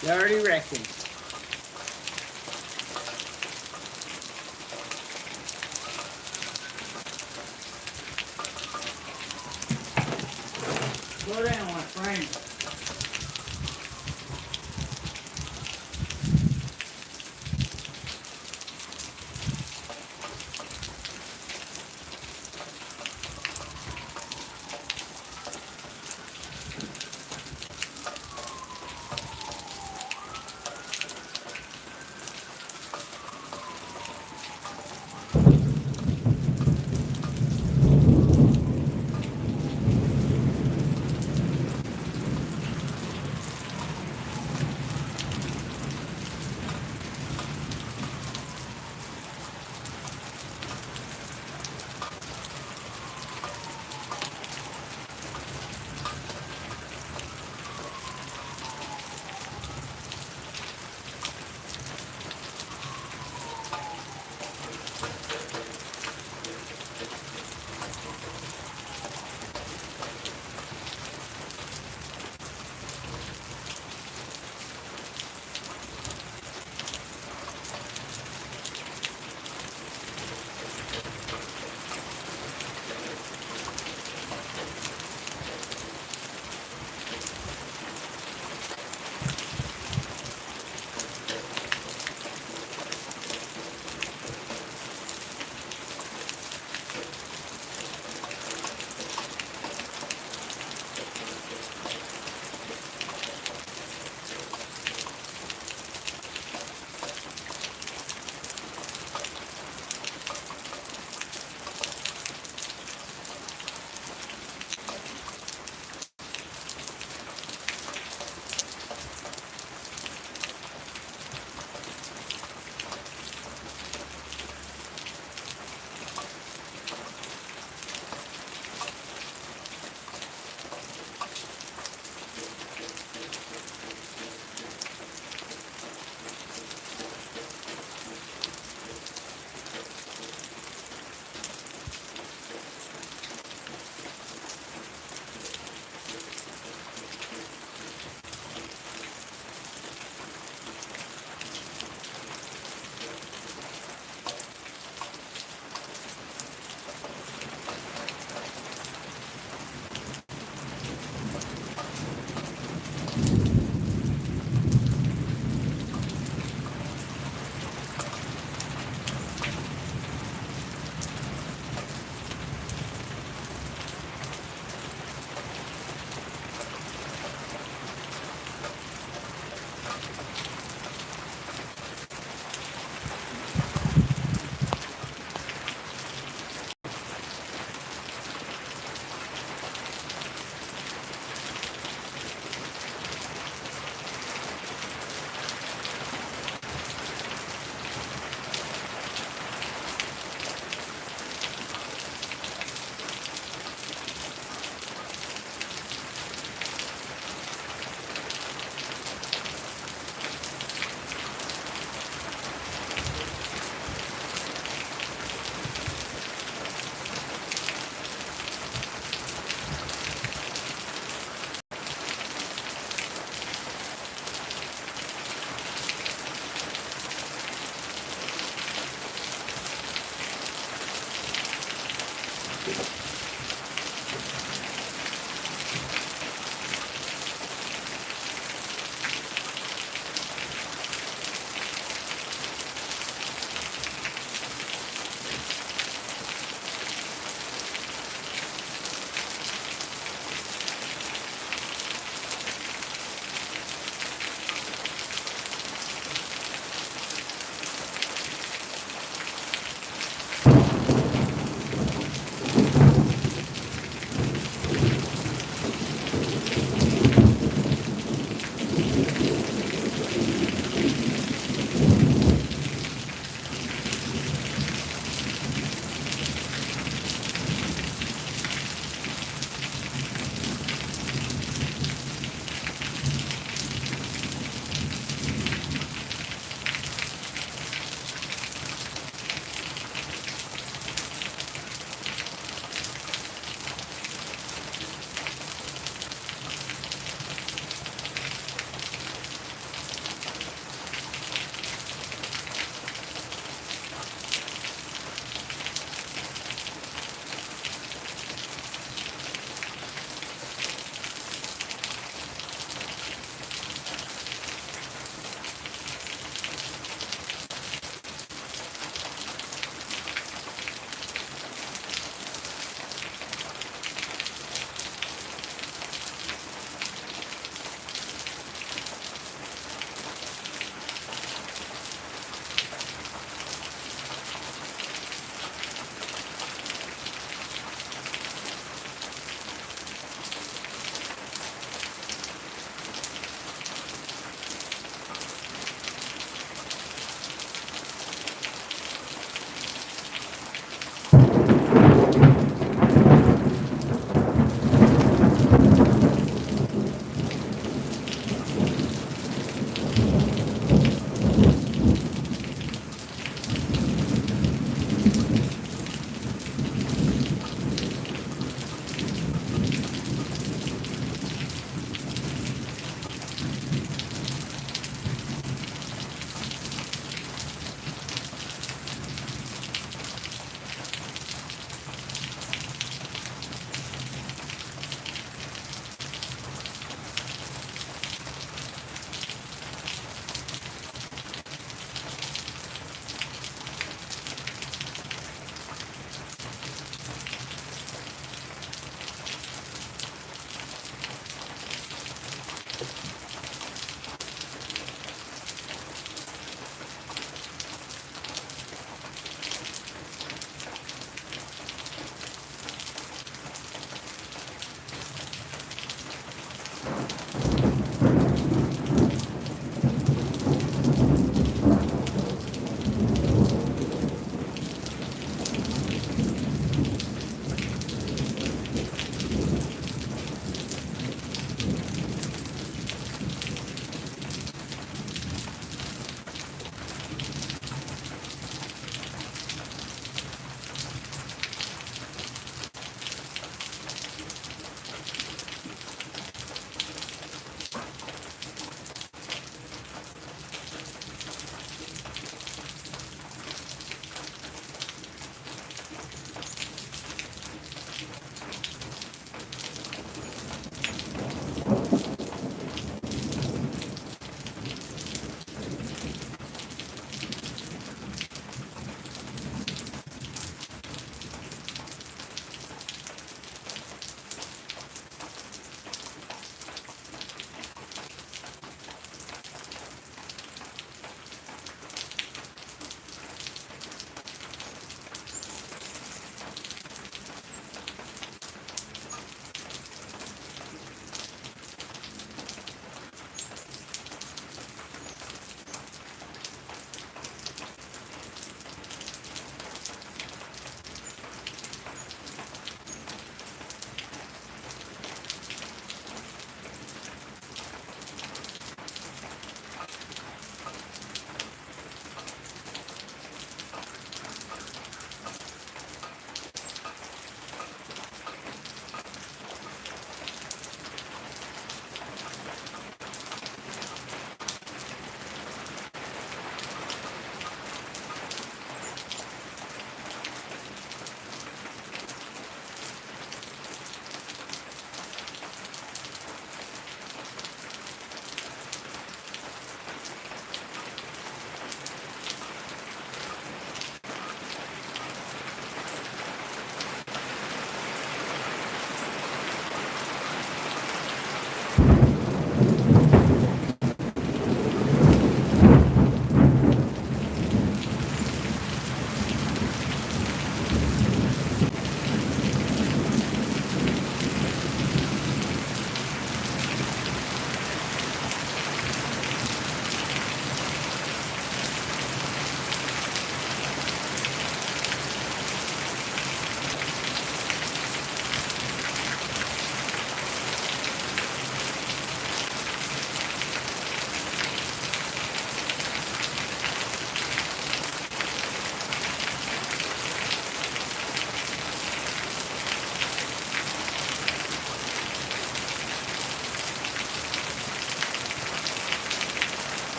You already reckon. Slow down, my friend.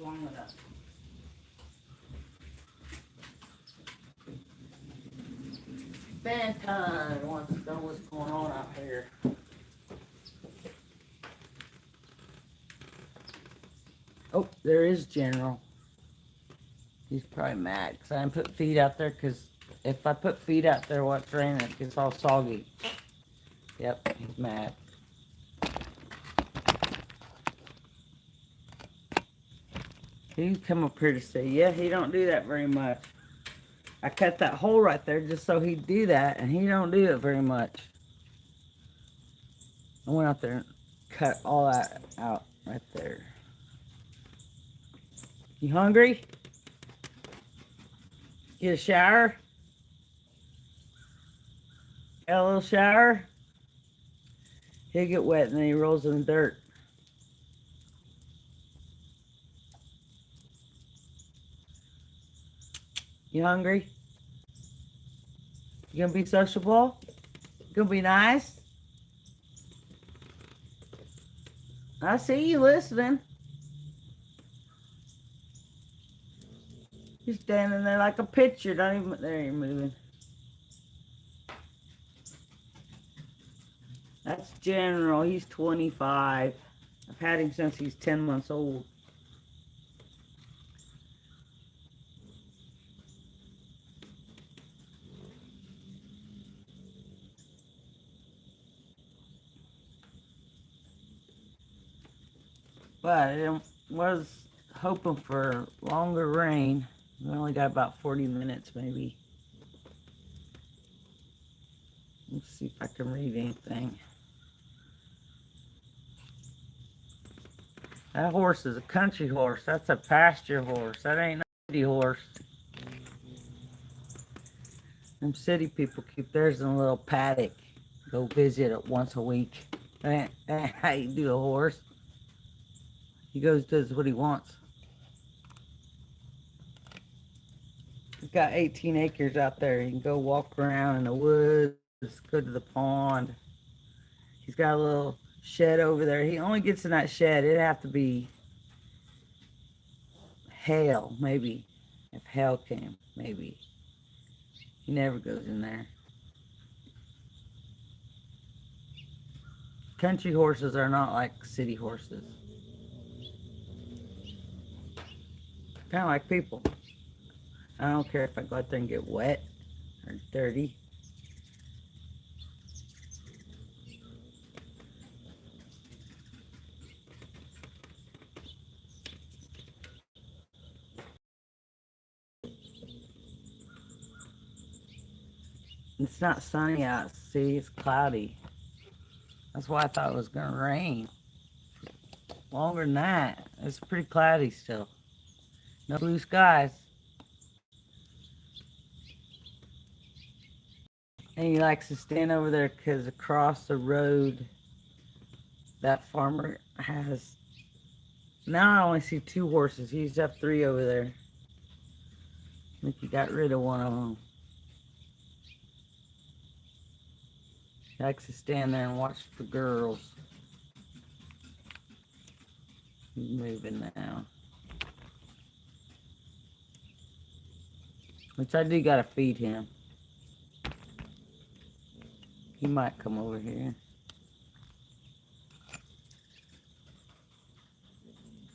long enough. Fantine wants to know what's going on out here. Oh, there is General. He's probably mad because I didn't put feed out there, because if I put feed out there while it's raining, it gets all soggy. Yep, he's mad. He come up here to say, yeah, he don't do that very much. I cut that hole right there just so he'd do that, and he don't do it very much. I went out there and cut all that out right there. You hungry? Get a shower? Got a little shower? He'll get wet and then he rolls in the dirt. You hungry? You gonna be sociable? You gonna be nice? I see you listening. You're standing there like a picture. Don't even, there you're moving. That's General. He's 25. I've had him since he's 10 months old. But I was hoping for longer rain. We only got about 40 minutes maybe. Let's see if I can read anything. That horse is a country horse. That's a pasture horse. That ain't a city horse. Them city people keep theirs in a little paddock. Go visit it once a week. That ain't how you do a horse. He goes, does what he wants. He's got 18 acres out there. You can go walk around in the woods, go to the pond. He's got a little shed over there. He only gets in that shed. It'd have to be hail, maybe. If hail came, maybe. He never goes in there. Country horses are not like city horses. Kind of like people. I don't care if I go out there and get wet or dirty. It's not sunny out. See, it's cloudy. That's why I thought it was going to rain. Longer than that. It's pretty cloudy still. No blue skies. And he likes to stand over there because across the road, that farmer has... Now I only see 2 horses. He used to have 3 over there. I think he got rid of one of them. He likes to stand there and watch the girls. He's moving now. Which I do gotta feed him. He might come over here.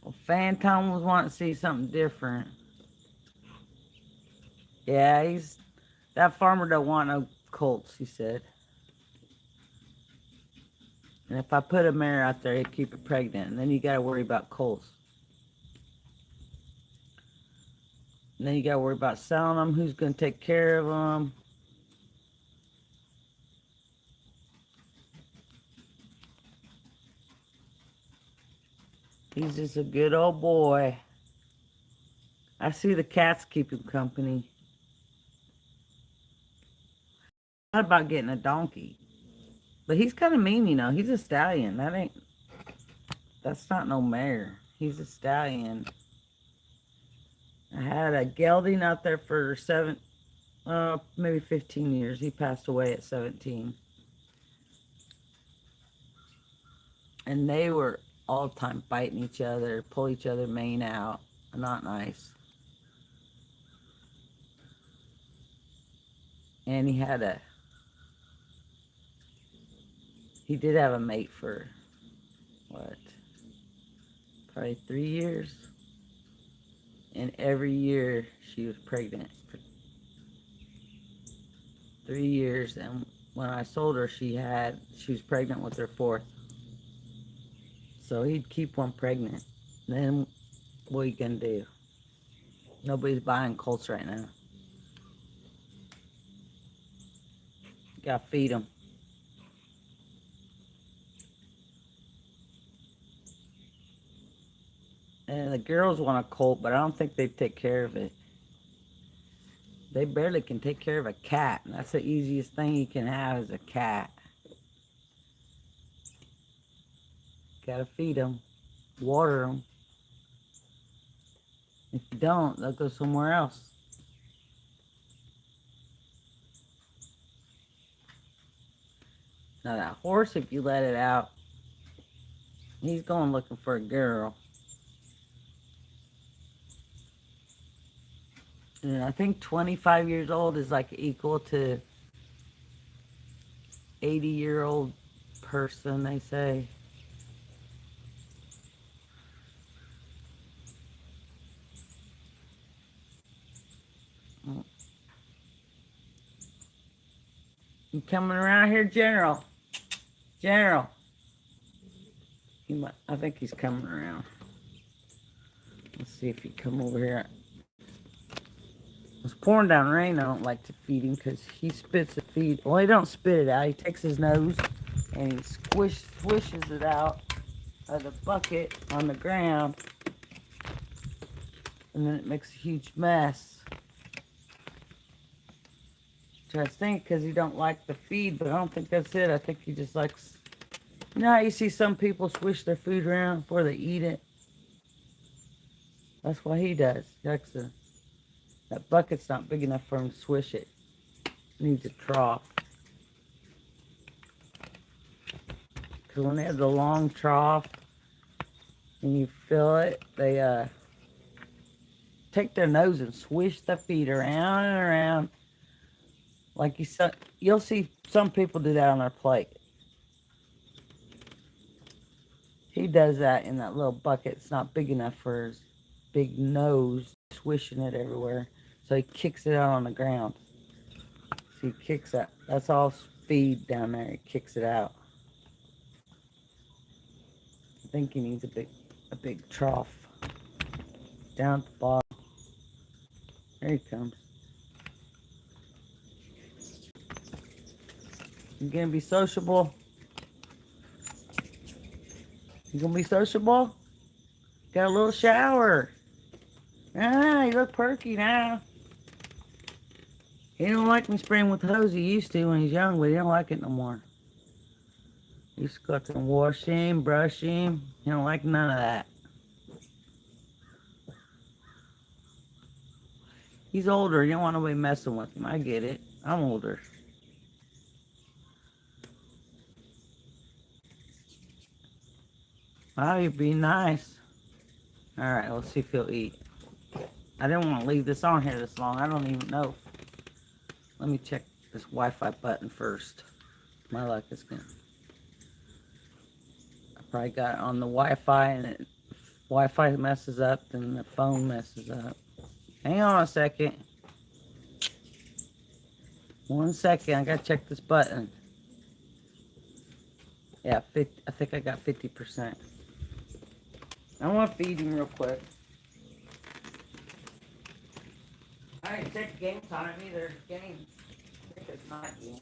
Well, Phantom was wanting to see something different. Yeah, that farmer don't want no colts, he said. And if I put a mare out there, he'd keep it pregnant. And then you gotta worry about colts. And then you gotta worry about selling them. Who's gonna take care of them? He's just a good old boy. I see the cats keep him company. I thought about getting a donkey. But he's kind of mean, you know. He's a stallion. That's not no mare. He's a stallion. I had a gelding out there for maybe 15 years. He passed away at 17. And they were all the time fighting each other, pull each other mane out. not nice. And he did have a mate for, what, probably 3 years. And every year she was pregnant for 3 years. And when I sold her, she was pregnant with her fourth. So he'd keep one pregnant. Then what are you gonna do? Nobody's buying colts right now. You gotta feed them. And the girls want a colt, but I don't think they take care of it. They barely can take care of a cat. And that's the easiest thing you can have is a cat. Gotta feed them, water them. If you don't, they'll go somewhere else. Now that horse, if you let it out, he's going looking for a girl. And I think 25 years old is like equal to 80-year-old person, they say. You coming around here, General? General. I think he's coming around. Let's see if he come over here. It's pouring down rain. I don't like to feed him because he spits the feed. Well, he don't spit it out. He takes his nose and he swishes it out of the bucket on the ground. And then it makes a huge mess. So I think because he don't like the feed, but I don't think that's it. I think he just likes... You know how you see some people swish their food around before they eat it? That's what he does. He likes to... That bucket's not big enough for him to swish it. It needs a trough. Because when they have the long trough and you fill it, they take their nose and swish the feed around and around. Like you'll see some people do that on their plate. He does that in that little bucket. It's not big enough for his big nose, swishing it everywhere. So he kicks it out on the ground. So he kicks that. That's all feed down there. He kicks it out. I think he needs a big trough down at the bottom. There he comes. You gonna be sociable? You gonna be sociable? Got a little shower. Ah, you look perky now. He don't like me spraying with the hose he used to when he was young, but he don't like it no more. He used to go out there and wash him, brush him. He don't like none of that. He's older. You don't want nobody messing with him. I get it. I'm older. Wow, you're being nice. Alright, let's see if he'll eat. I didn't want to leave this on here this long. I don't even know. Let me check this Wi-Fi button first. My luck is good. I probably got it on the Wi-Fi, and if Wi-Fi messes up, then the phone messes up. Hang on a second. 1 second. I gotta check this button. Yeah, I think I got 50%. I want to feed him real quick. I didn't check game time either. Game. I think it's not game.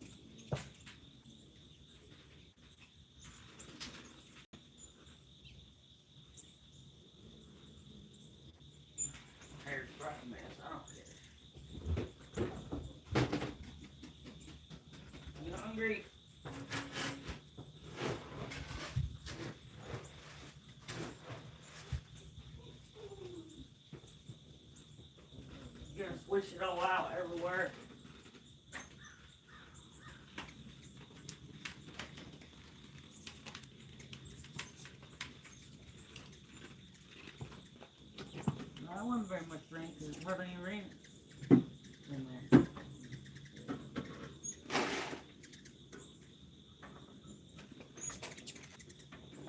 There's right mess. I don't care. You hungry? You're gonna swish it all out everywhere. I wasn't very much rain because it hardly any rain in there.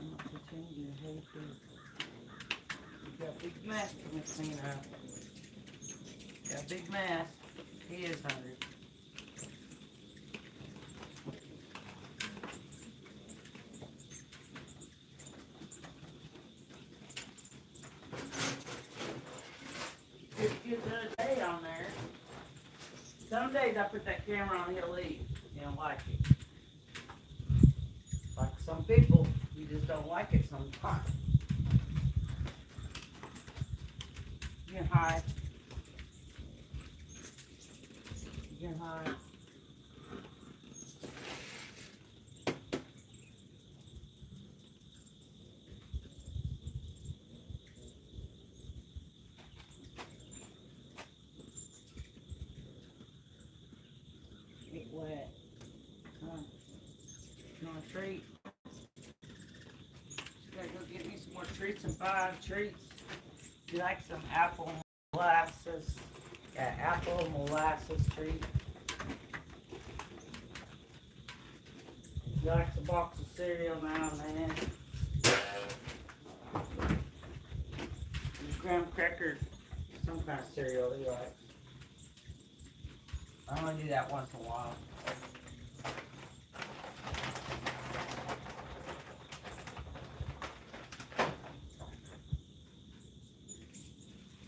I'm not to change your hay too. You got a big mess to clean up. Got a big mess. He is hungry. Just get the other day on there. Some days I put that camera on, he'll leave. You don't like it. Like some people, you just don't like it sometimes. You can hide. You can hide. Get wet. Come on. You want a treat? Just gotta go get me some more treats and 5 treats. You like some apple molasses? Got apple molasses treat. You like a box of cereal now and then. Graham cracker, some kind of cereal he likes. I only do that once in a while.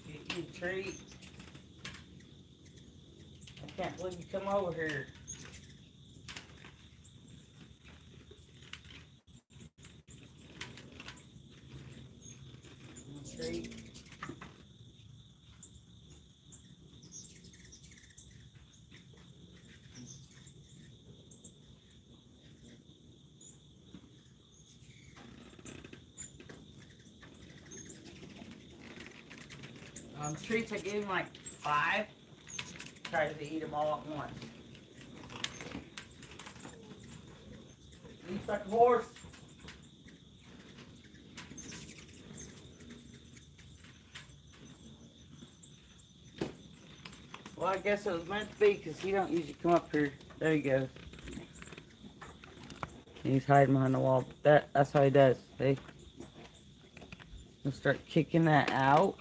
Get you a treat. I can't believe you come over here. Treat. Treats, I gave him like 5. Tries to eat them all at once. Eats like a horse. Well, I guess it was meant to be because he don't usually come up here. There he goes. He's hiding behind the wall. That's how he does. See? He'll start kicking that out.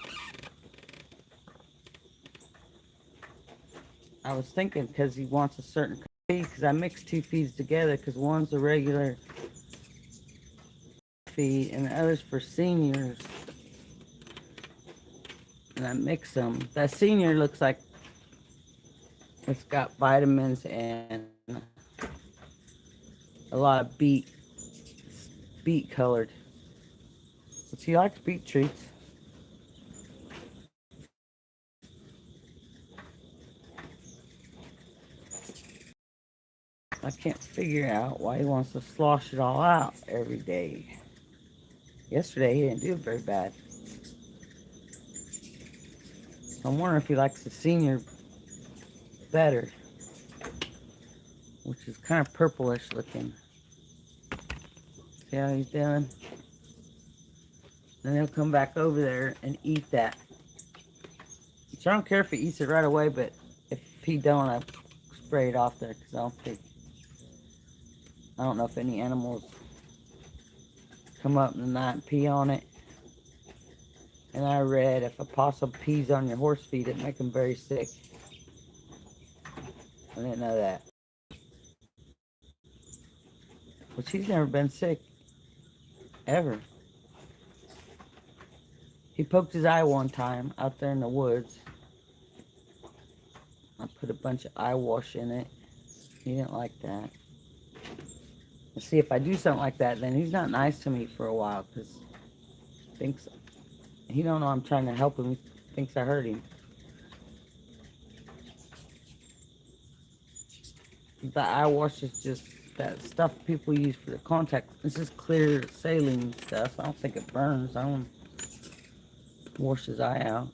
I was thinking because he wants a certain feed, because I mixed 2 feeds together because one's a regular feed and the other's for seniors. And I mix them. That senior looks like it's got vitamins and a lot of beet colored. But he likes beet treats. I can't figure out why he wants to slosh it all out every day. Yesterday he didn't do it very bad. So I'm wondering if he likes the senior better, which is kind of purplish looking. See how he's doing? Then he'll come back over there and eat that. So I don't care if he eats it right away, but if he don't, I spray it off there because I don't know if any animals come up in the night and pee on it. And I read if a possum pees on your horse feed, it make them very sick. I didn't know that. But she's never been sick. Ever. He poked his eye one time out there in the woods. I put a bunch of eye wash in it. He didn't like that. Let's see, if I do something like that, then he's not nice to me for a while because he don't know I'm trying to help him. He thinks I hurt him. The eye wash is just that stuff people use for the contact. It's just clear saline stuff. I don't think it burns. I don't wash his eye out.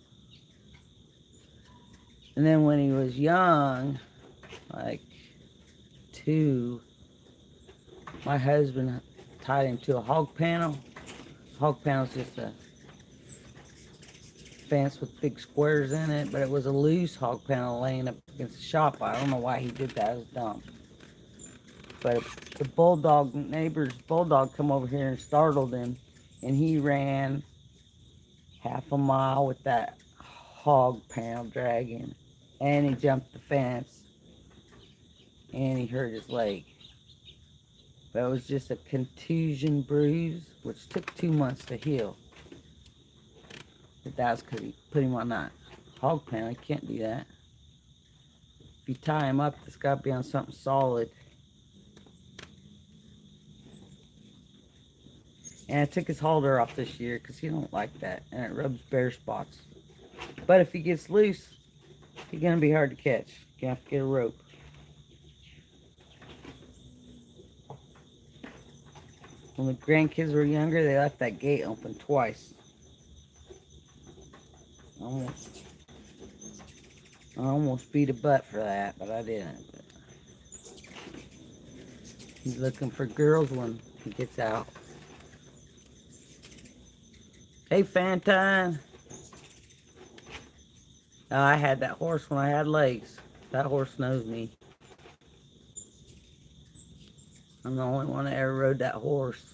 And then when he was young, like 2, my husband tied him to a hog panel. Hog panel is just a fence with big squares in it, but it was a loose hog panel laying up against the shop. I don't know why he did that. It was dumb. But the bulldog, neighbor's bulldog, come over here and startled him, and he ran half a mile with that hog panel dragging, and he jumped the fence, and he hurt his leg. But it was just a contusion bruise, which took 2 months to heal. But that's because he put him on that hog panel. He can't do that. If you tie him up, it's got to be on something solid. And I took his halter off this year because he don't like that, and it rubs bare spots. But if he gets loose, he's going to be hard to catch. You're going to have to get a rope. When the grandkids were younger, they left that gate open twice. I almost beat a butt for that, but I didn't. He's looking for girls when he gets out. Hey, Fantine. Oh, I had that horse when I had legs. That horse knows me. I'm the only one that ever rode that horse.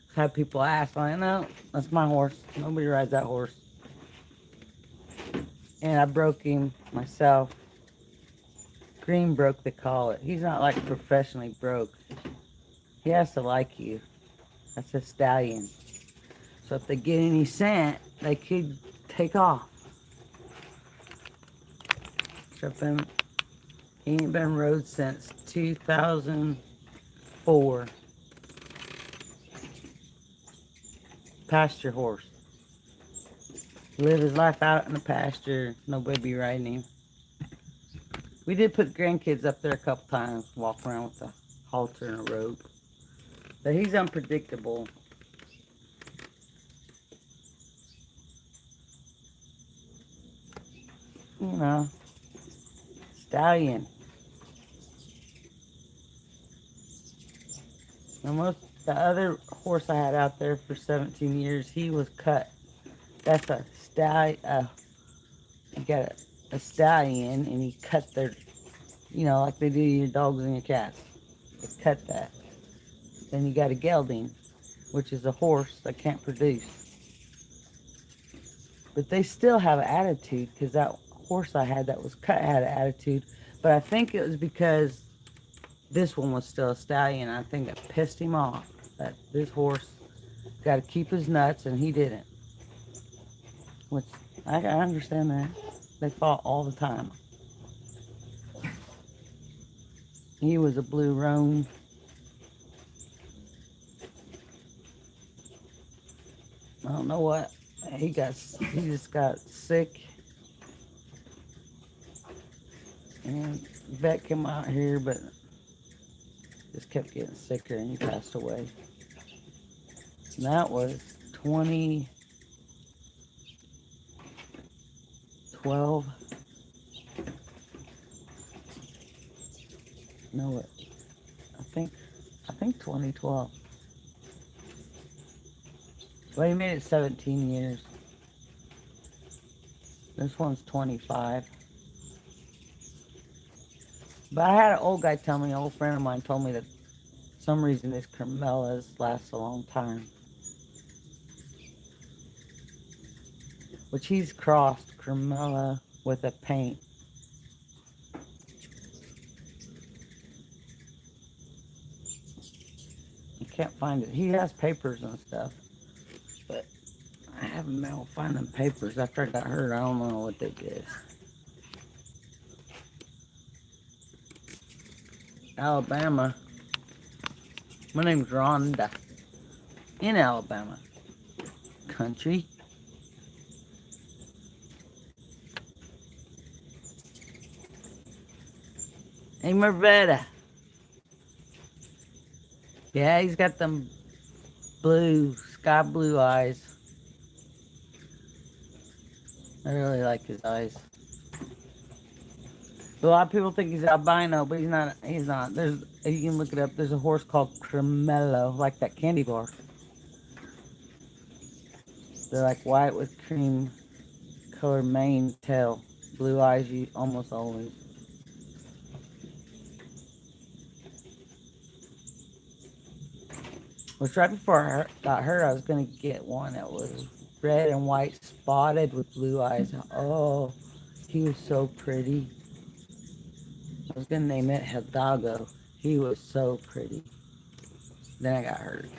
I've had people ask, like, no, that's my horse. Nobody rides that horse. And I broke him myself. Green broke, they call it. He's not like professionally broke. He has to like you. That's a stallion. So if they get any scent, they could take off. He ain't been rode since 2004. Pasture horse. Live his life out in the pasture. Nobody be riding him. We did put grandkids up there a couple times, walk around with a halter and a rope. But he's unpredictable. You know, stallion. The other horse I had out there for 17 years, he was cut. That's a stallion. You got a stallion, and he cut their, like they do your dogs and your cats. They cut that. Then you got a gelding, which is a horse that can't produce. But they still have an attitude, because that horse I had that was cut had an attitude. But I think it was because this one was still a stallion. I think it pissed him off that this horse got to keep his nuts, and he didn't. Which, I understand that. They fought all the time. He was a blue roan. I don't know what. He just got sick. And vet came out here, but just kept getting sicker, and he passed away. And that was 2012. No, I think 2012. Well, he made it 17 years. This one's 25. But I had an old guy tell me, an old friend of mine told me that for some reason these Carmelas last a long time. Which he's crossed Carmela with a paint. I can't find it. He has papers and stuff. But I haven't been able to find them papers after I got hurt. I don't know what they did. Alabama. My name's Rhonda. In Alabama. Country. Hey, Marvetta. Yeah, he's got them blue, sky blue eyes. I really like his eyes. A lot of people think he's albino, but he's not. He's not. You can look it up. There's a horse called Cremello, like that candy bar. They're like white with cream colored mane, tail, blue eyes. You almost always. Which right before I got hurt, I was gonna get one that was red and white, spotted with blue eyes. Oh, he was so pretty. I was gonna name it Hidalgo. He was so pretty. Then I got hurt.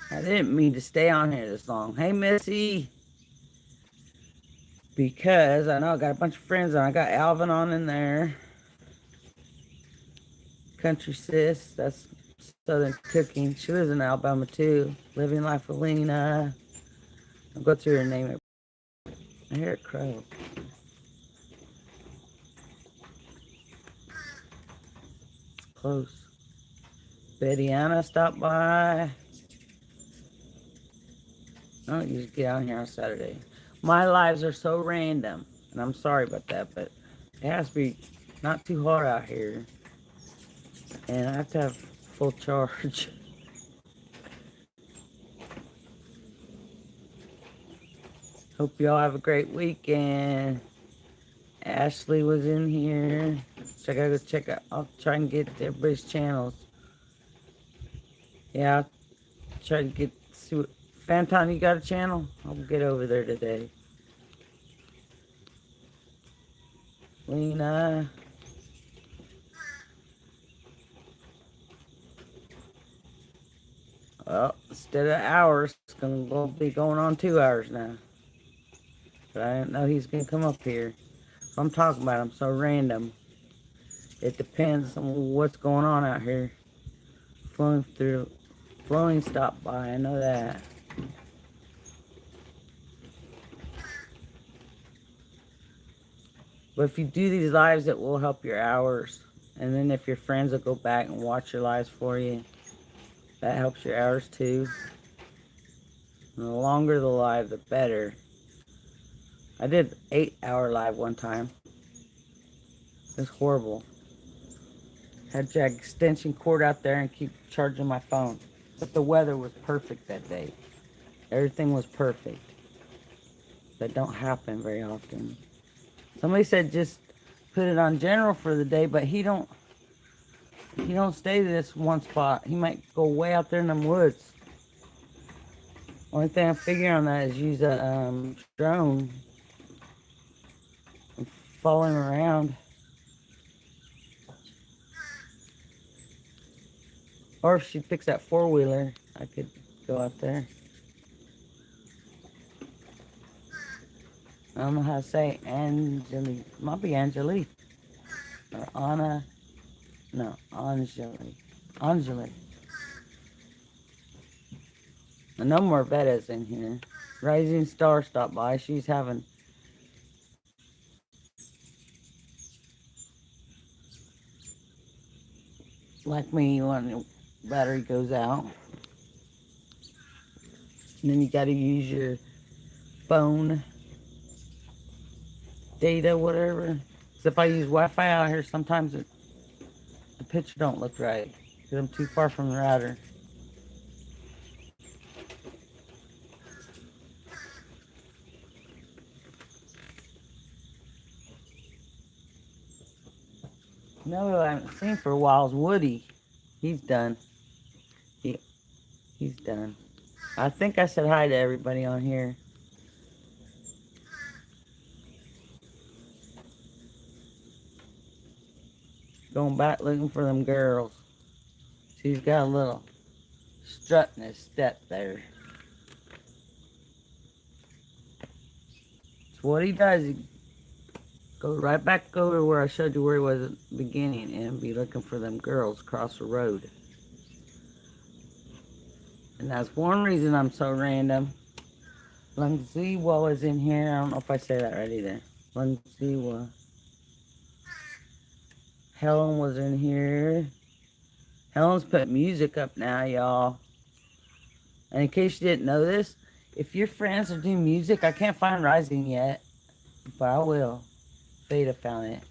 I didn't mean to stay on here this long. Hey, Missy. Because I know I got a bunch of friends on. I got Alvin on in there. Country Sis. That's Southern Cooking. She lives in Alabama too. Living Life with Lena. I'll go through her name. I hear it crow. It's close. Betty Anna stopped by. I don't usually get out here on Saturday. My lives are so random. And I'm sorry about that, but it has to be not too hot out here. And I have to have full charge. Hope y'all have a great weekend. Ashley was in here. So I gotta go check out. I'll try and get everybody's channels. Yeah, I'll try to get. See what. Phantom, you got a channel? I'll get over there today. Lena. Well, instead of hours, it's gonna be going on 2 hours now. But I didn't know he's gonna come up here. So I'm talking about him so random. It depends on what's going on out here. Flowing stopped by, I know that. But if you do these lives, it will help your hours. And then if your friends will go back and watch your lives for you, that helps your hours too. And the longer the live, the better. I did 8-hour live one time. It was horrible. Had to drag extension cord out there and keep charging my phone. But the weather was perfect that day. Everything was perfect. That don't happen very often. Somebody said just put it on general for the day, but he don't stay to this one spot. He might go way out there in them woods. Only thing I'm figuring on that is use a drone and follow him around. Or if she picks that four-wheeler, I could go out there. I don't know how to say Angelique. It might be Angelique. Or Anna. No, Angelique. Angelique. And no more Vetta's in here. Rising Star stopped by. She's having... like me when the battery goes out. And then you gotta use your phone data, whatever. Because if I use Wi-Fi out here, sometimes the picture don't look right. Because I'm too far from the router. No, I haven't seen for a while is Woody. He's done. He's done. I think I said hi to everybody on here. Going back looking for them girls. She's got a little strut in his step there. So what he does, he goes right back over where I showed you where he was at the beginning and be looking for them girls across the road. And that's one reason I'm so random. Lungziwa was in here. I don't know if I say that right either. Lungziwa. Helen was in here. Helen's put music up now, y'all. And in case you didn't know this, if your friends are doing music, I can't find Rising yet, but I will. Veda found it.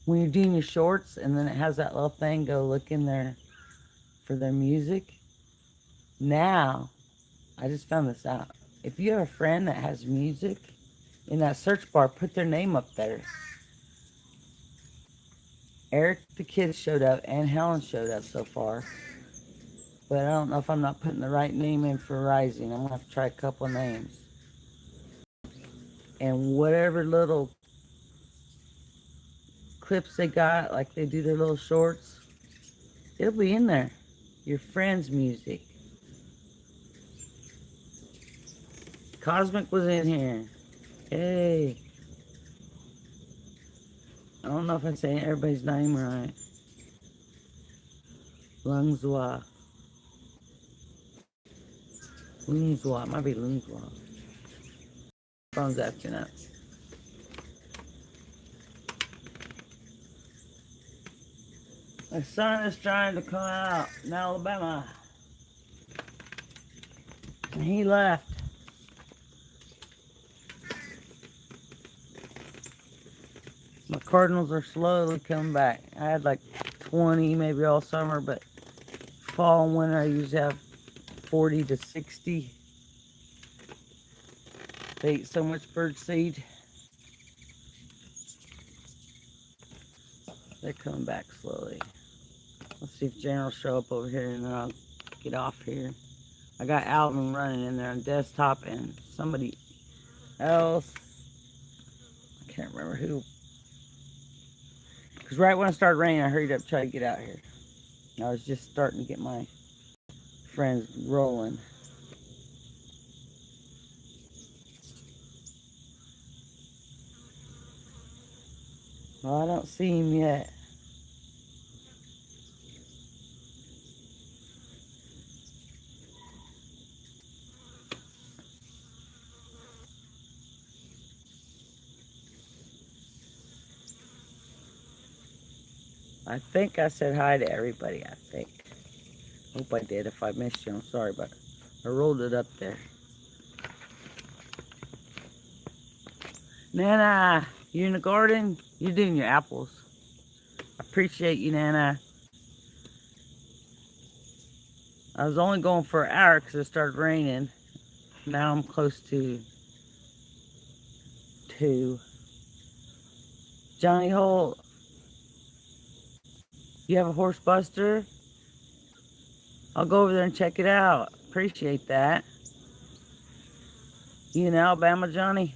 When you're doing your shorts and then it has that little thing, go look in there for their music. Now, I just found this out. If you have a friend that has music, in that search bar, put their name up there. Eric the kid showed up and Helen showed up so far. But I don't know if I'm not putting the right name in for Rising. I'm going to have to try a couple names. And whatever little clips they got, like they do their little shorts, it'll be in there. Your friend's music. Cosmic was in here. Hey. I don't know if I'm saying everybody's name right. Lungzwa. Lungzwa. It might be Lungzwa. Phone's acting up. My son is trying to come out in Alabama. And he left. My Cardinals are slowly coming back. I had like 20 maybe all summer, but fall and winter I usually have 40 to 60. They eat so much bird seed. They're coming back slowly. Let's see if Jen will show up over here and then I'll get off here. I got Alvin running in there on desktop and somebody else. I can't remember who. Because right when it started raining, I hurried up to try to get out here. I was just starting to get my friends rolling. Well, I don't see him yet. I think I said hi to everybody, I think. Hope I did. If I missed you, I'm sorry, but I rolled it up there. Nana, you in the garden? You're doing your apples. I appreciate you, Nana. I was only going for an hour because it started raining. Now I'm close to 2. Johnny Holt, you have a horse buster? I'll go over there and check it out. Appreciate that. You in Alabama, Johnny?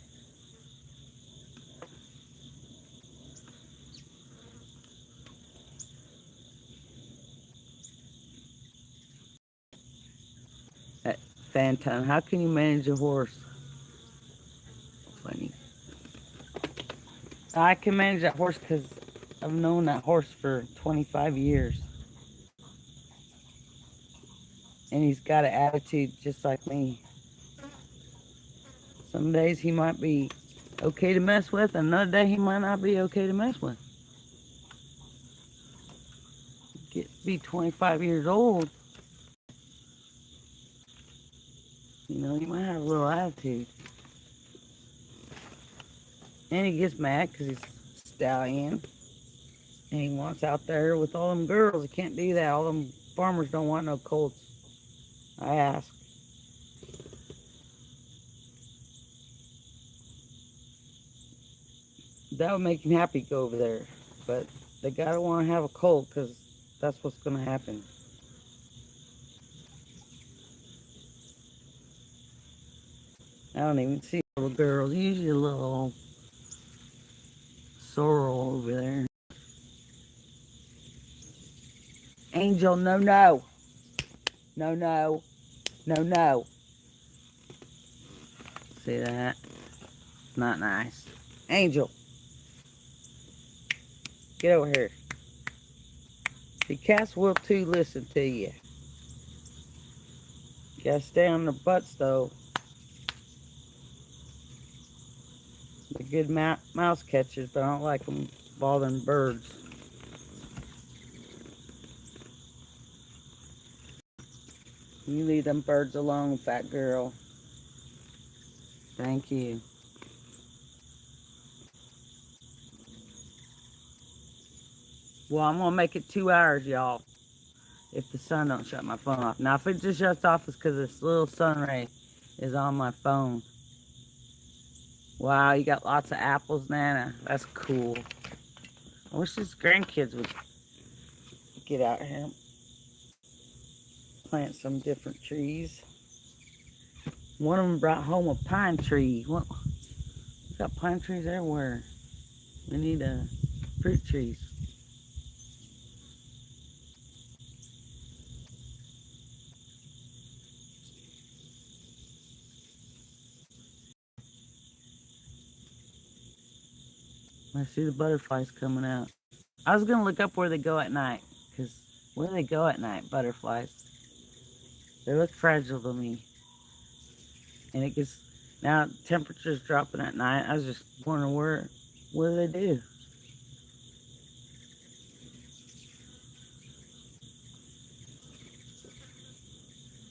At Fantone, how can you manage a horse? Funny. I can manage that horse because I've known that horse for 25 years. And he's got an attitude just like me. Some days he might be okay to mess with, and another day he might not be okay to mess with. Get to be 25 years old, you know, he might have a little attitude. And he gets mad because he's a stallion. And he wants out there with all them girls. He can't do that. All them farmers don't want no colts. I ask. That would make him happy to go over there. But they gotta want to have a colt because that's what's going to happen. I don't even see little girls. Usually a little sorrel over there. Angel, no, no. No, no. No, no. See that? Not nice. Angel. Get over here. See, cats will too listen to you. You gotta stay on their butts though. They're good mouse catchers, but I don't like them bothering birds. You leave them birds alone, fat girl. Thank you. Well, I'm gonna make it 2 hours, y'all. If the sun don't shut my phone off. Now, if it just shuts off, it's because this little sun ray is on my phone. Wow, you got lots of apples, Nana. That's cool. I wish his grandkids would get out here and plant some different trees. One of them brought home a pine tree. What? We got pine trees everywhere. We need fruit trees. I see the butterflies coming out. I was gonna look up where they go at night, cause where they go at night, butterflies. They look fragile to me, and it gets now temperatures dropping at night. I was just wondering what do they do?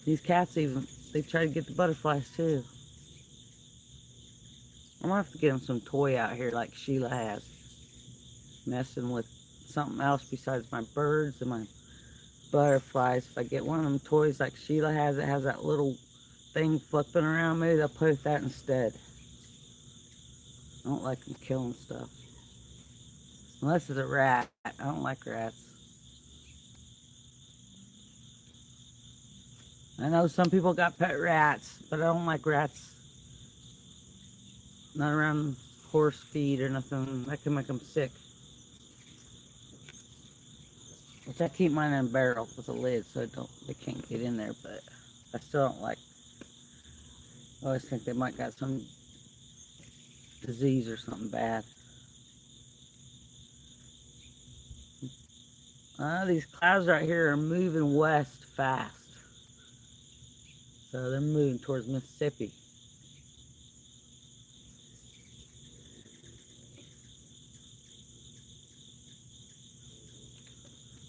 These cats even they try to get the butterflies too. I'm gonna have to get them some toy out here like Sheila has, messing with something else besides my birds and my butterflies. If I get one of them toys like Sheila has, it has that little thing flipping around, maybe I'll play with that instead. I don't like them killing stuff. Unless it's a rat. I don't like rats. I know some people got pet rats, but I don't like rats. Not around horse feed or nothing. That can make them sick. Which I keep mine in a barrel with a lid so they can't get in there, but I still don't like. I always think they might got some disease or something bad. These clouds right here are moving west fast. So they're moving towards Mississippi.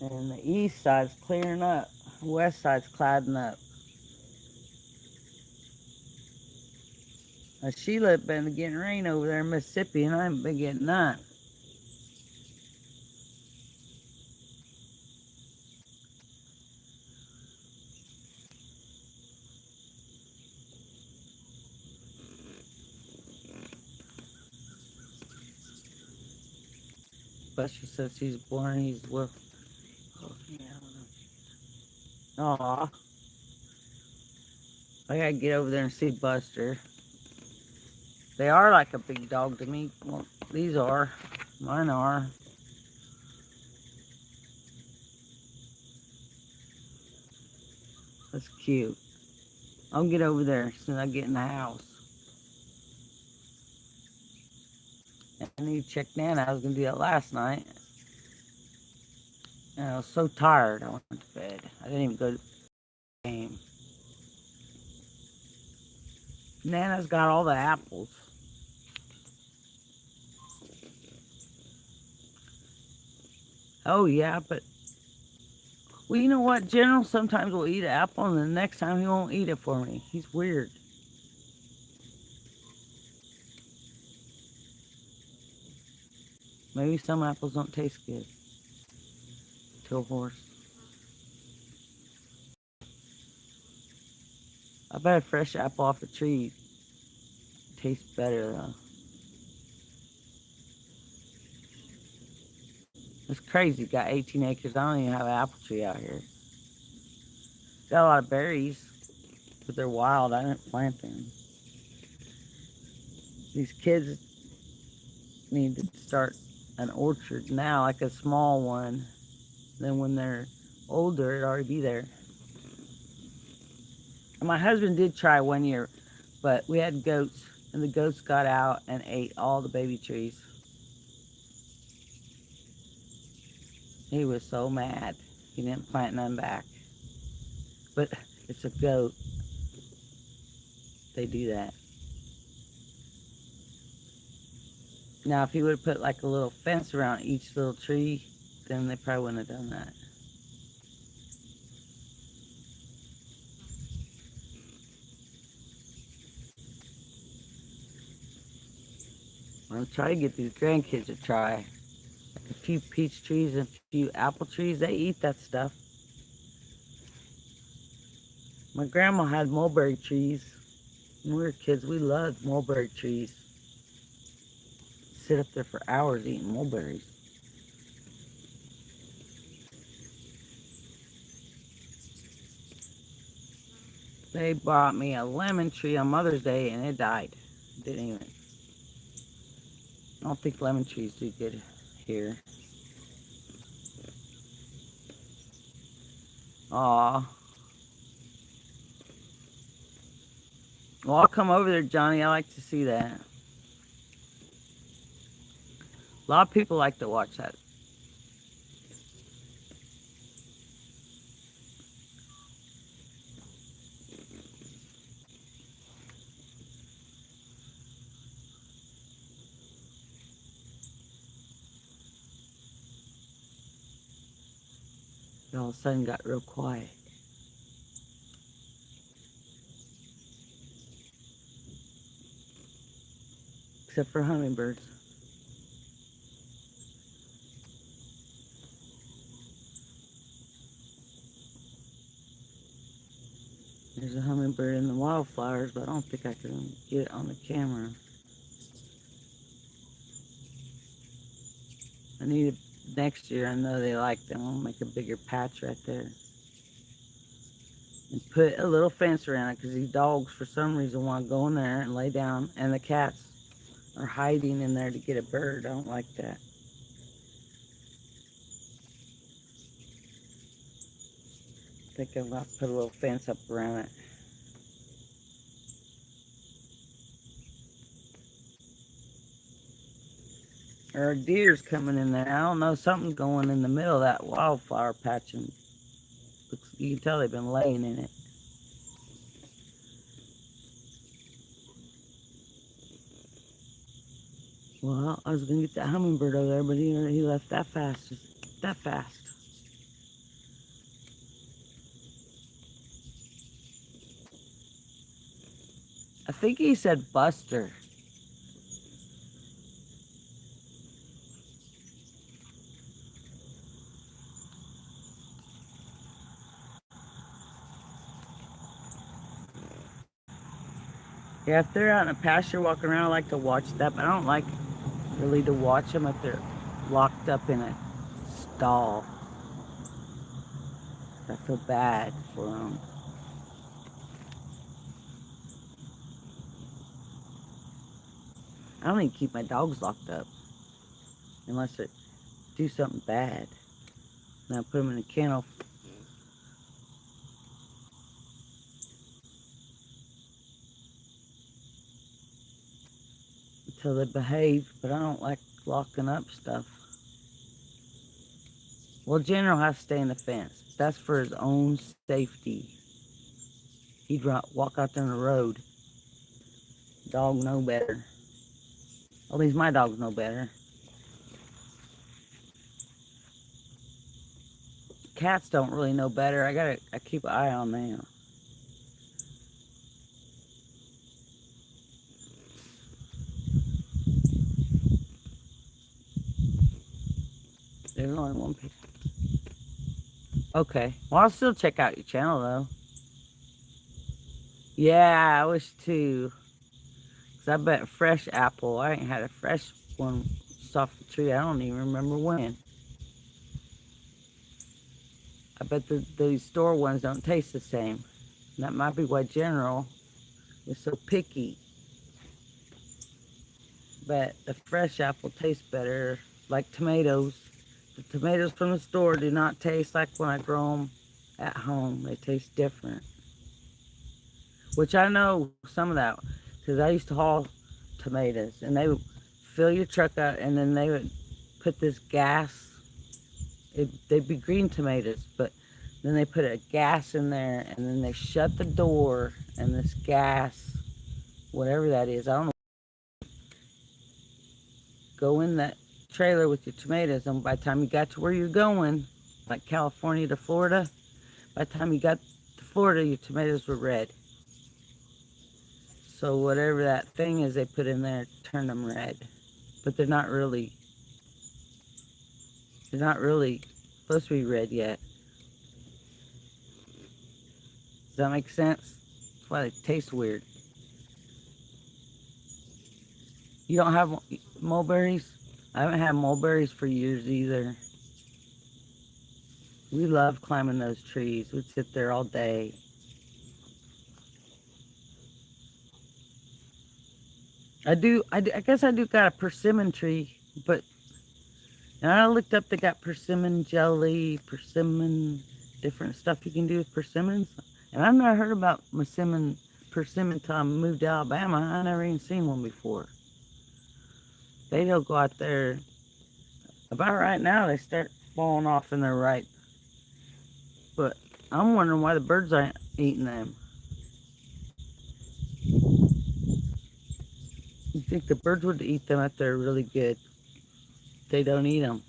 And the east side's clearing up. The west side's clouding up. Now, Sheila been getting rain over there in Mississippi, and I haven't been getting none. Pasture says he's born, he's with. Oh, yeah, Aw. I gotta get over there and see Buster. They are like a big dog to me. Well, these are. Mine are. That's cute. I'll get over there as soon as I get in the house. I need to check Nana. I was gonna do that last night. And I was so tired. I went to bed. I didn't even go to the game. Nana's got all the apples. Oh yeah, but well, you know what? General sometimes will eat an apple, and the next time he won't eat it for me. He's weird. Maybe some apples don't taste good to a horse. I bet a fresh apple off a tree tastes better though. It's crazy. Got 18 acres. I don't even have an apple tree out here. Got a lot of berries, but they're wild. I didn't plant them. These kids need to start an orchard now, like a small one. Then when they're older, it'll already be there. And my husband did try one year, but we had goats, and the goats got out and ate all the baby trees. He was so mad. He didn't plant none back. But it's a goat. They do that. Now, if he would have put like a little fence around each little tree, then they probably wouldn't have done that. I'm trying to get these grandkids to try. Like a few few peach trees and a few apple trees. They eat that stuff. My grandma had mulberry trees. When we were kids, we loved mulberry trees. Sit up there for hours eating mulberries. They bought me a lemon tree on Mother's Day and it died. Didn't even. I don't think lemon trees do good here. Aw. Well, I'll come over there, Johnny. I like to see that. A lot of people like to watch that. It all of a sudden got real quiet. Except for hummingbirds. There's a hummingbird in the wildflowers, but I don't think I can get it on the camera. I need to, next year, I know they like them. I'll make a bigger patch right there. And put a little fence around it because these dogs, for some reason, want to go in there and lay down. And the cats are hiding in there to get a bird. I don't like that. I think I'm going to put a little fence up around it. There are deers coming in there. I don't know, something's going in the middle of that wildflower patch, and you can tell they've been laying in it. Well, I was gonna get that hummingbird over there, but he left that fast, just that fast. I think he said Buster. Yeah, if they're out in a pasture walking around, I like to watch that, but I don't like really to watch them if they're locked up in a stall. I feel bad for them. I don't even keep my dogs locked up unless they do something bad. And I put them in a kennel until they behave, but I don't like locking up stuff. Well, General has to stay in the fence. That's for his own safety. He'd walk out there on the road. Dog know better. At least my dogs know better. Cats don't really know better. I keep an eye on them. There's only one picture. Okay. Well, I'll still check out your channel though. Yeah, I wish too. Cause I bet fresh apple. I ain't had a fresh one off the tree. I don't even remember when. I bet these store ones don't taste the same. And that might be why General is so picky. But the fresh apple tastes better, like tomatoes. The tomatoes from the store do not taste like when I grow them at home. They taste different. Which I know some of that, because I used to haul tomatoes, and they would fill your truck out, and then they would put this gas. They'd be green tomatoes, but then they put a gas in there, and then they shut the door, and this gas, whatever that is, I don't know, go in that trailer with your tomatoes, and by the time you got to where you're going, like California to Florida, by the time you got to Florida, your tomatoes were red. So whatever that thing is they put in there turned them red. But they're not really It's not really supposed to be red yet. Does that make sense? That's why they taste weird. You don't have mulberries? I haven't had mulberries for years either. We love climbing those trees. We'd sit there all day. I guess I do got a persimmon tree, but and I looked up, they got persimmon jelly, persimmon, different stuff you can do with persimmons. And I've never heard about persimmon till I moved to Alabama. I never even seen one before. They don't go out there. About right now, they start falling off and they're ripe. But I'm wondering why the birds aren't eating them. You think the birds would eat them if they're really good? They don't eat them.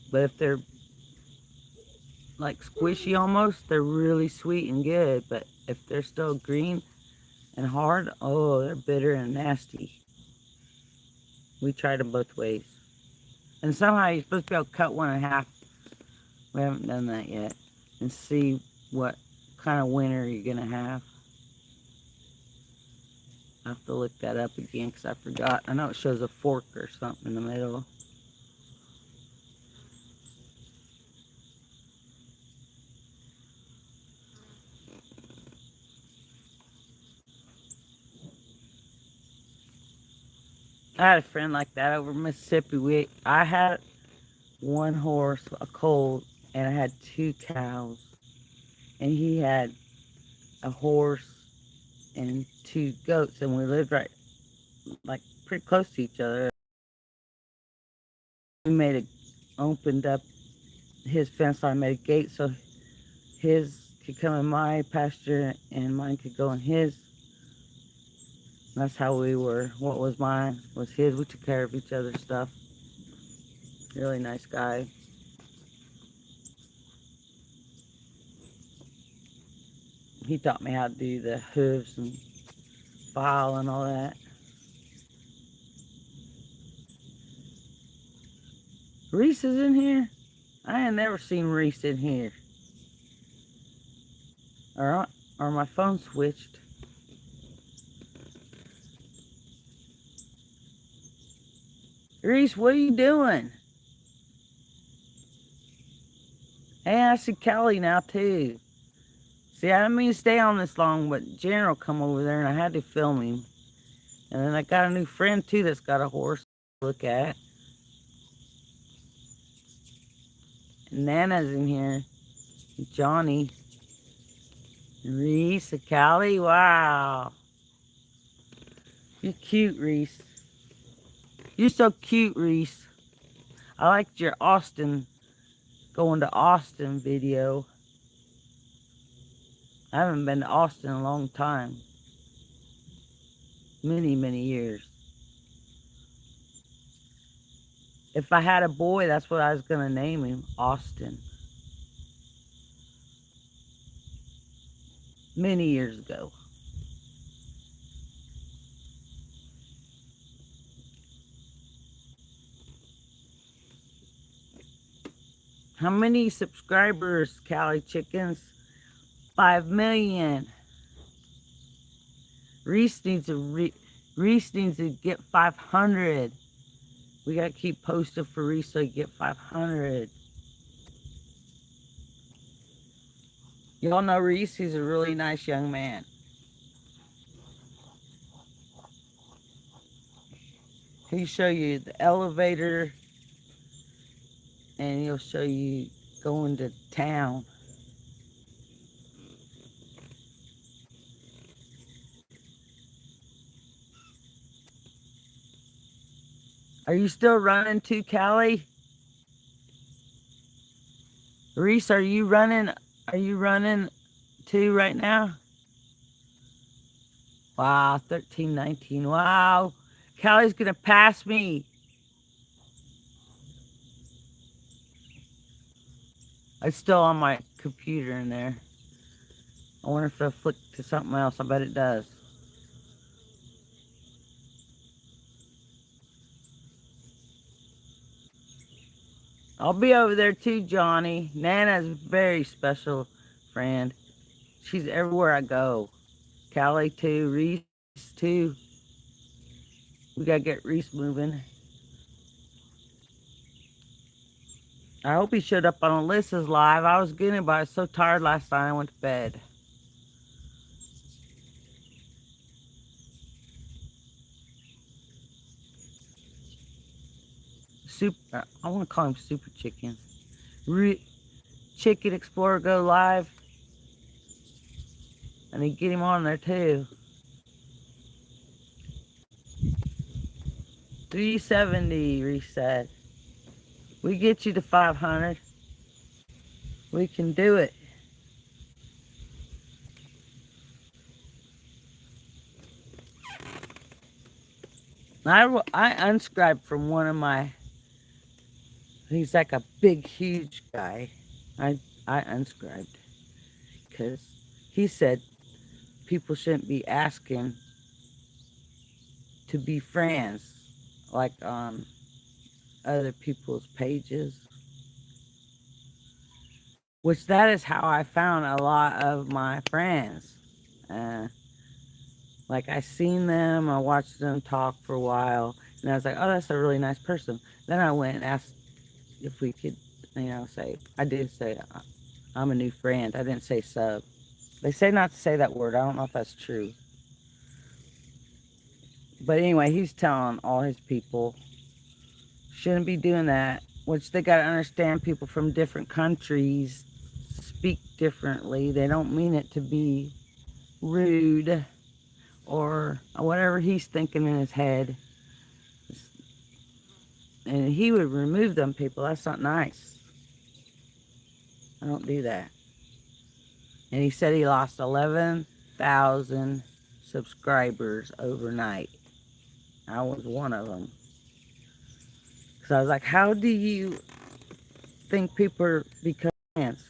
But if they're like squishy almost, they're really sweet and good. But if they're still green and hard, oh, they're bitter and nasty. We tried them both ways. And somehow you're supposed to be able to cut one in half. We haven't done that yet. And see what kind of winter you're going to have. I have to look that up again because I forgot. I know it shows a fork or something in the middle. I had a friend like that over Mississippi. I had one horse, a colt, and I had 2 cows. And he had a horse and 2 goats, and we lived right, like, pretty close to each other. We opened up his fence. I made a gate so his could come in my pasture and mine could go in his. That's how we were. What was mine was his. We took care of each other's stuff. Really nice guy. He taught me how to do the hooves and file and all that. Reese is in here? I ain't never seen Reese in here. Or my phone switched. Reese, what are you doing? Hey, I see Kelly now too. See, I didn't mean to stay on this long, but General come over there and I had to film him. And then I got a new friend too that's got a horse to look at. And Nana's in here. Johnny. Reese, Callie, wow. You're cute, Reese. You're so cute, Reese. I liked your going to Austin video. I haven't been to Austin in a long time. Many, many years. If I had a boy, that's what I was going to name him, Austin. Many years ago. How many subscribers, Cali Chickens? 5 million. Reese needs to get 500. We gotta keep posting for Reese so he get 500. Y'all know Reese, he's a really nice young man. He'll show you the elevator and he'll show you going to town. Are you still running too, Callie? Reese, are you running? Are you running too right now? Wow, 13:19. Wow. Callie's gonna pass me. It's still on my computer in there. I wonder if it'll flick to something else. I bet it does. I'll be over there too, Johnny. Nana's a very special friend. She's everywhere I go. Callie too, Reese too. We gotta get Reese moving. I hope he showed up on Alyssa's live. I was getting, but I was so tired last night I went to bed. Super, I want to call him Super Chicken. Chicken Explorer go live. I need to get him on there too. 370 reset. We get you to 500. We can do it. I unscribed from one of my. He's like a big, huge guy. I unscribed because he said people shouldn't be asking to be friends like on other people's pages. Which that is how I found a lot of my friends. Uh, like I seen them, I watched them talk for a while, and I was like, oh, that's a really nice person. Then I went and asked if we could, say, I did say, I'm a new friend. I didn't say sub. They say not to say that word. I don't know if that's true. But anyway, he's telling all his people, shouldn't be doing that, which they got to understand people from different countries speak differently. They don't mean it to be rude or whatever he's thinking in his head. And he would remove them people. That's not nice. I don't do that. And he said he lost 11,000 subscribers overnight. I was one of them. So I was like, how do you think people become fans?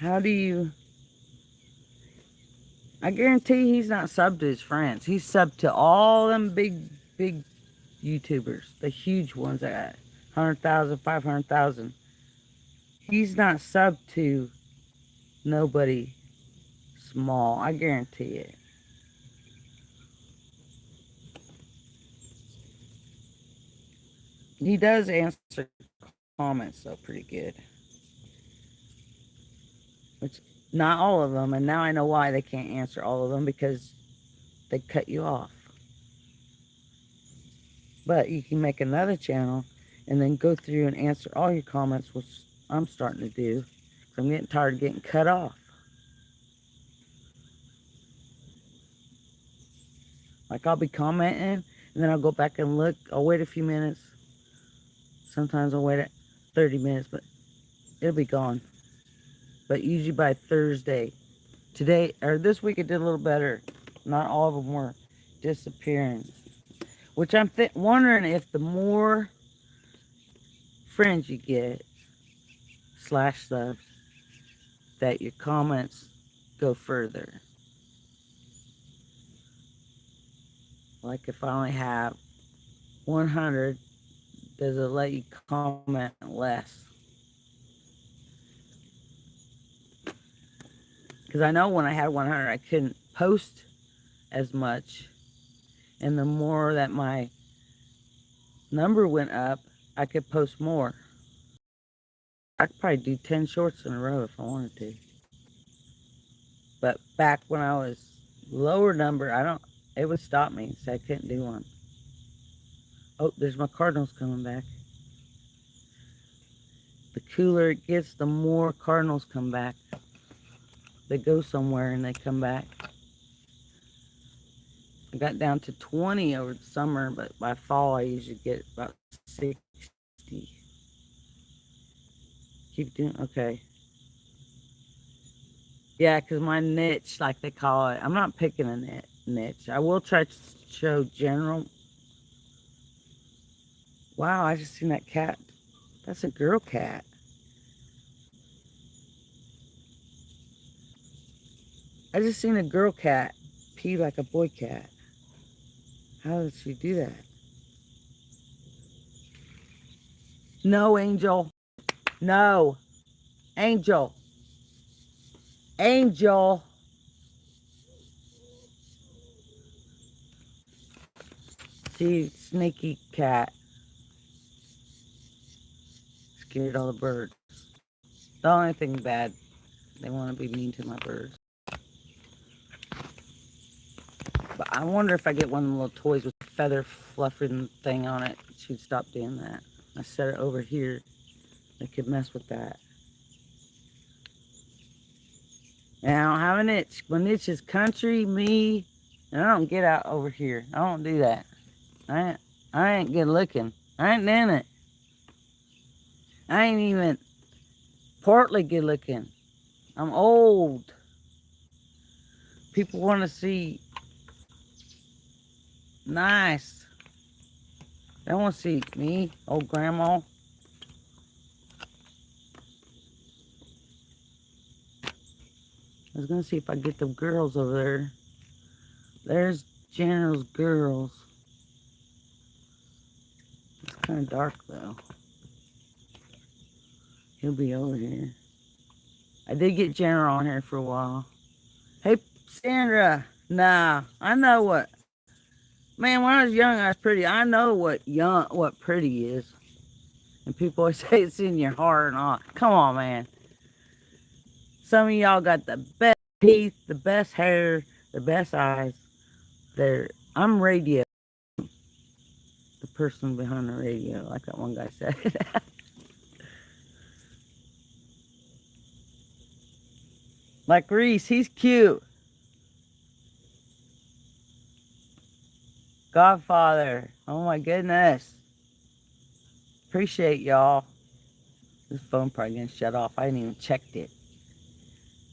How do you... I guarantee he's not subbed to his friends. He's subbed to all them big YouTubers. The huge ones that got 100,000, 500,000. He's not subbed to nobody small. I guarantee it. He does answer comments though pretty good. Which not all of them, and now I know why they can't answer all of them because they cut you off. But you can make another channel and then go through and answer all your comments, which I'm starting to do. I'm getting tired of getting cut off. Like I'll be commenting and then I'll go back and look. I'll wait a few minutes. Sometimes I'll wait 30 minutes, but it'll be gone. But usually by Thursday. Today, or this week it did a little better. Not all of them were disappearing. Which I'm wondering if the more friends you get, / subs, that your comments go further. Like if I only have 100, does it let you comment less? Because I know when I had 100, I couldn't post as much. And the more that my number went up, I could post more. I could probably do 10 shorts in a row if I wanted to. But back when I was lower number, it would stop me, so I couldn't do one. Oh, there's my Cardinals coming back. The cooler it gets, the more Cardinals come back. They go somewhere and they come back. I got down to 20 over the summer, but by fall I usually get about 60. Keep doing, okay. Yeah, because my niche, like they call it, I'm not picking a niche. I will try to show general. Wow, I just seen that cat. That's a girl cat. I just seen a girl cat pee like a boy cat. How did she do that? No, Angel. No. Angel. Angel. See, sneaky cat scared all the birds. The only thing bad, they want to be mean to my birds. But I wonder if I get one of the little toys with the feather fluffing thing on it, she'd stop doing that. I set it over here. They could mess with that. And I don't have an itch. My itch is country, me, and I don't get out over here. I don't do that. I ain't good looking. I ain't in it. I ain't even portly good looking. I'm old. People want to see nice. They want to see me, old grandma. I was going to see if I get them girls over there. There's General's girls. It's kind of dark though. He'll be over here. I did get General on here for a while. Hey, Sandra. Nah, I know what. Man, when I was young, I was pretty. I know what pretty is. And people always say it's in your heart and all. Come on, man. Some of y'all got the best teeth, the best hair, the best eyes. I'm radio. The person behind the radio, like that one guy said. Like Reese, he's cute. Godfather. Oh my goodness. Appreciate y'all. This phone probably gonna shut off. I ain't even checked it.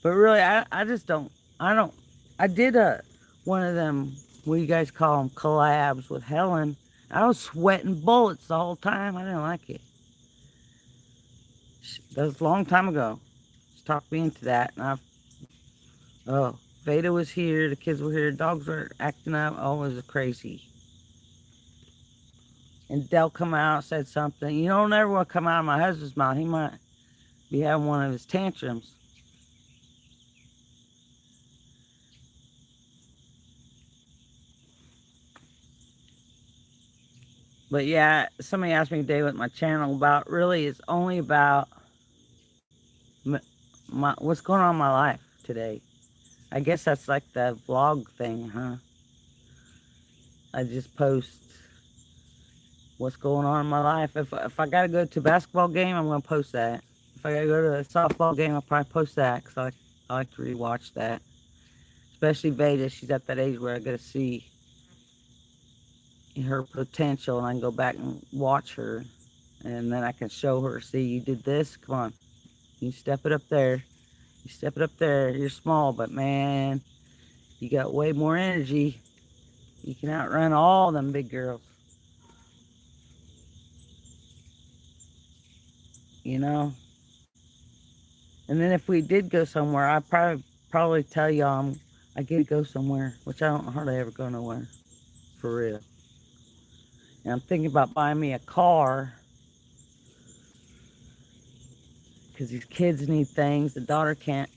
But really, I just don't. I don't. I did one of them. What do you guys call them? Collabs with Helen. I was sweating bullets the whole time. I didn't like it. That was a long time ago. She talked me into that, and oh, Veda was here. The kids were here. Dogs were acting up. Oh, it was crazy. And Dell come out, said something. You don't ever want to come out of my husband's mouth. He might be having one of his tantrums. But yeah, somebody asked me today what my channel about. Really, it's only about what's going on in my life today. I guess that's like the vlog thing, huh? I just post what's going on in my life. If I gotta go to a basketball game, I'm gonna post that. If I gotta go to a softball game, I'll probably post that because I like to rewatch that. Especially Veda, she's at that age where I gotta see her potential, and I can go back and watch her, and then I can show her, see, you did this, come on, you step it up there, you step it up there, you're small, but man, you got way more energy, you can outrun all them big girls, you know. And then if we did go somewhere, I'd probably tell y'all I get to go somewhere, which I don't hardly ever go nowhere, for real. And I'm thinking about buying me a car, because these kids need things. The daughter can't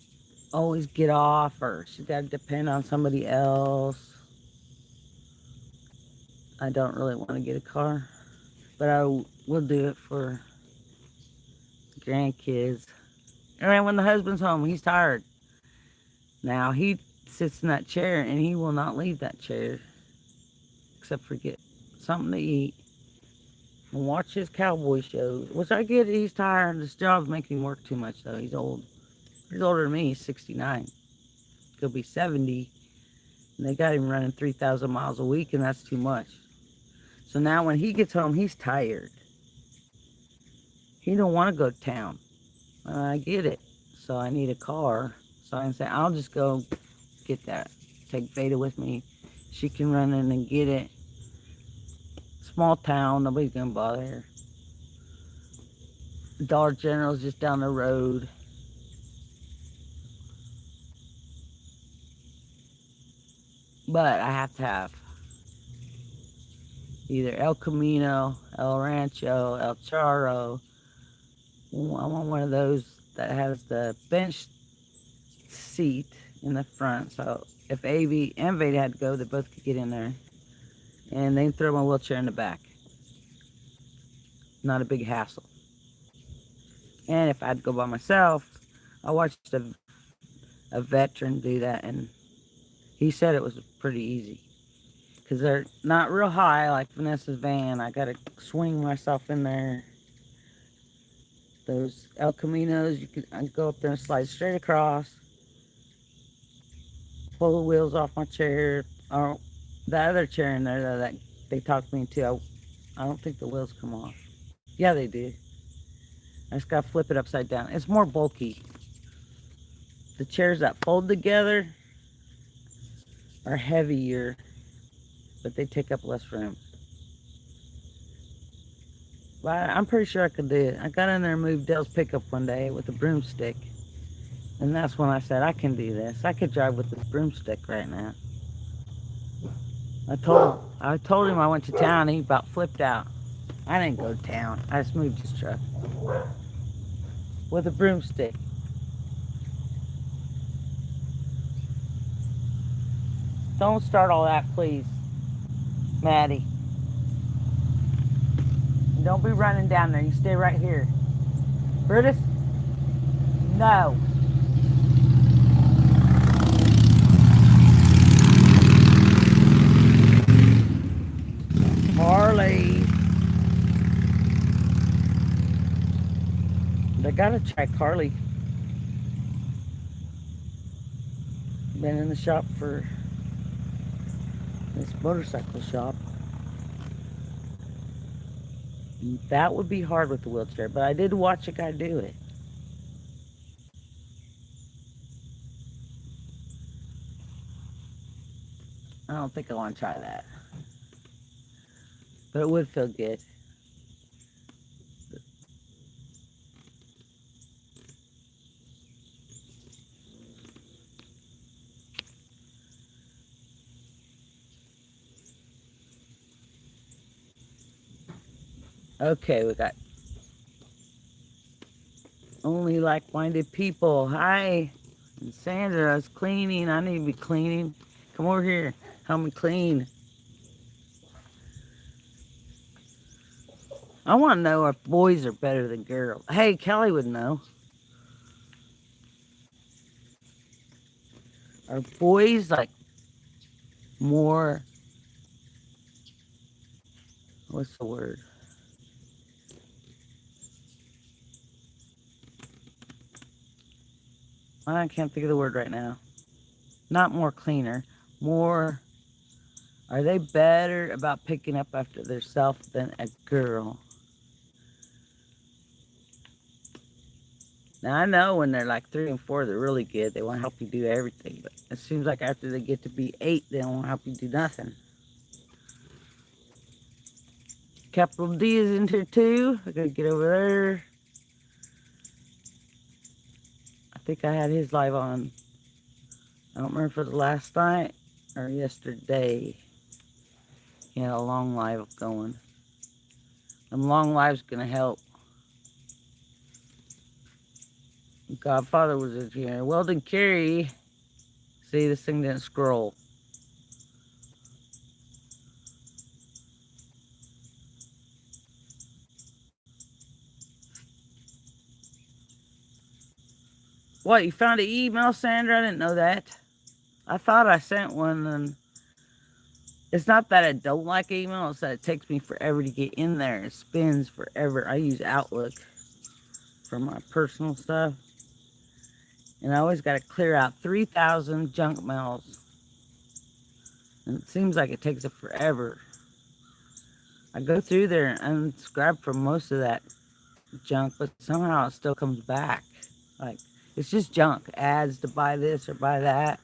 always get off, or she's got to depend on somebody else. I don't really want to get a car, but I will do it for grandkids. And then when the husband's home, he's tired. Now he sits in that chair and he will not leave that chair except for get something to eat and watch his cowboy shows, which I get. He's tired. This job's making him work too much though. He's old. He's older than me. He's 69. He'll be 70. And they got him running 3,000 miles a week, and that's too much. So now when he gets home, he's tired. He don't want to go to town. I get it. So I need a car. So I can say, I'll just go get that. Take Veda with me. She can run in and get it. Small town. Nobody's going to bother her. Dollar General's just down the road. But I have to have either El Camino, El Rancho, El Charro, I want one of those that has the bench seat in the front. So if Avy and Veda had to go, they both could get in there. And they can throw my wheelchair in the back. Not a big hassle. And if I had to go by myself, I watched a veteran do that, and he said it was pretty easy. Because they're not real high like Vanessa's van. I got to swing myself in there. Those El Caminos, I can go up there and slide straight across, pull the wheels off my chair, or the other chair in there that they talked me into. I don't think the wheels come off. Yeah, they do. I just got to flip it upside down. It's more bulky. The chairs that fold together are heavier, but they take up less room. But I'm pretty sure I could do it. I got in there and moved Dale's pickup one day with a broomstick. And that's when I said, I can do this. I could drive with this broomstick right now. I told him I went to town and he about flipped out. I didn't go to town. I just moved his truck with a broomstick. Don't start all that, please, Maddie. Don't be running down there. You stay right here. Brutus? No. Harley. They gotta check Harley. Been in the shop for this motorcycle shop. That would be hard with the wheelchair, but I did watch a guy do it. I don't think I want to try that, but it would feel good. Okay, we got only like-minded people. Hi, and Sandra. I was cleaning. I need to be cleaning. Come over here. Help me clean. I want to know if boys are better than girls. Hey, Kelly would know. Are boys like more? What's the word? I can't think of the word right now. Not more cleaner. More. Are they better about picking up after themselves than a girl? Now I know when they're like 3 and 4, they're really good. They want to help you do everything. But it seems like after they get to be 8, they don't want to help you do nothing. Capital D is in here too. I gotta get over there. I think I had his live on. I don't remember if it was last night or yesterday. He had a long live going. Them long lives gonna help. Godfather was in here. Weldon Carey. See, this thing didn't scroll. What, you found an email, Sandra? I didn't know that. I thought I sent one, and it's not that I don't like email, it's that it takes me forever to get in there. It spins forever. I use Outlook for my personal stuff, and I always got to clear out 3,000 junk mails. And it seems like it takes it forever. I go through there and unsubscribe from most of that junk, but somehow it still comes back. Like, it's just junk. Ads to buy this or buy that.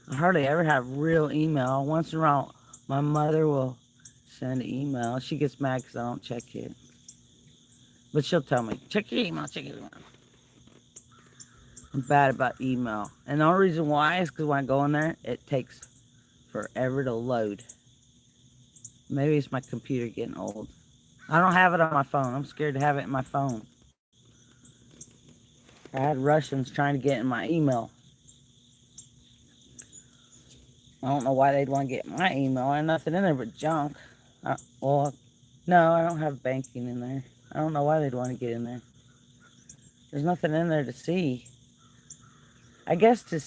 I hardly ever have real email. Once in a while, my mother will send an email. She gets mad because I don't check it. But she'll tell me, check your email, check your email. I'm bad about email. And the only reason why is because when I go in there, it takes forever to load. Maybe it's my computer getting old. I don't have it on my phone. I'm scared to have it in my phone. I had Russians trying to get in my email. I don't know why they'd want to get my email. There's nothing in there but junk. Well, no, I don't have banking in there. I don't know why they'd want to get in there. There's nothing in there to see. I guess to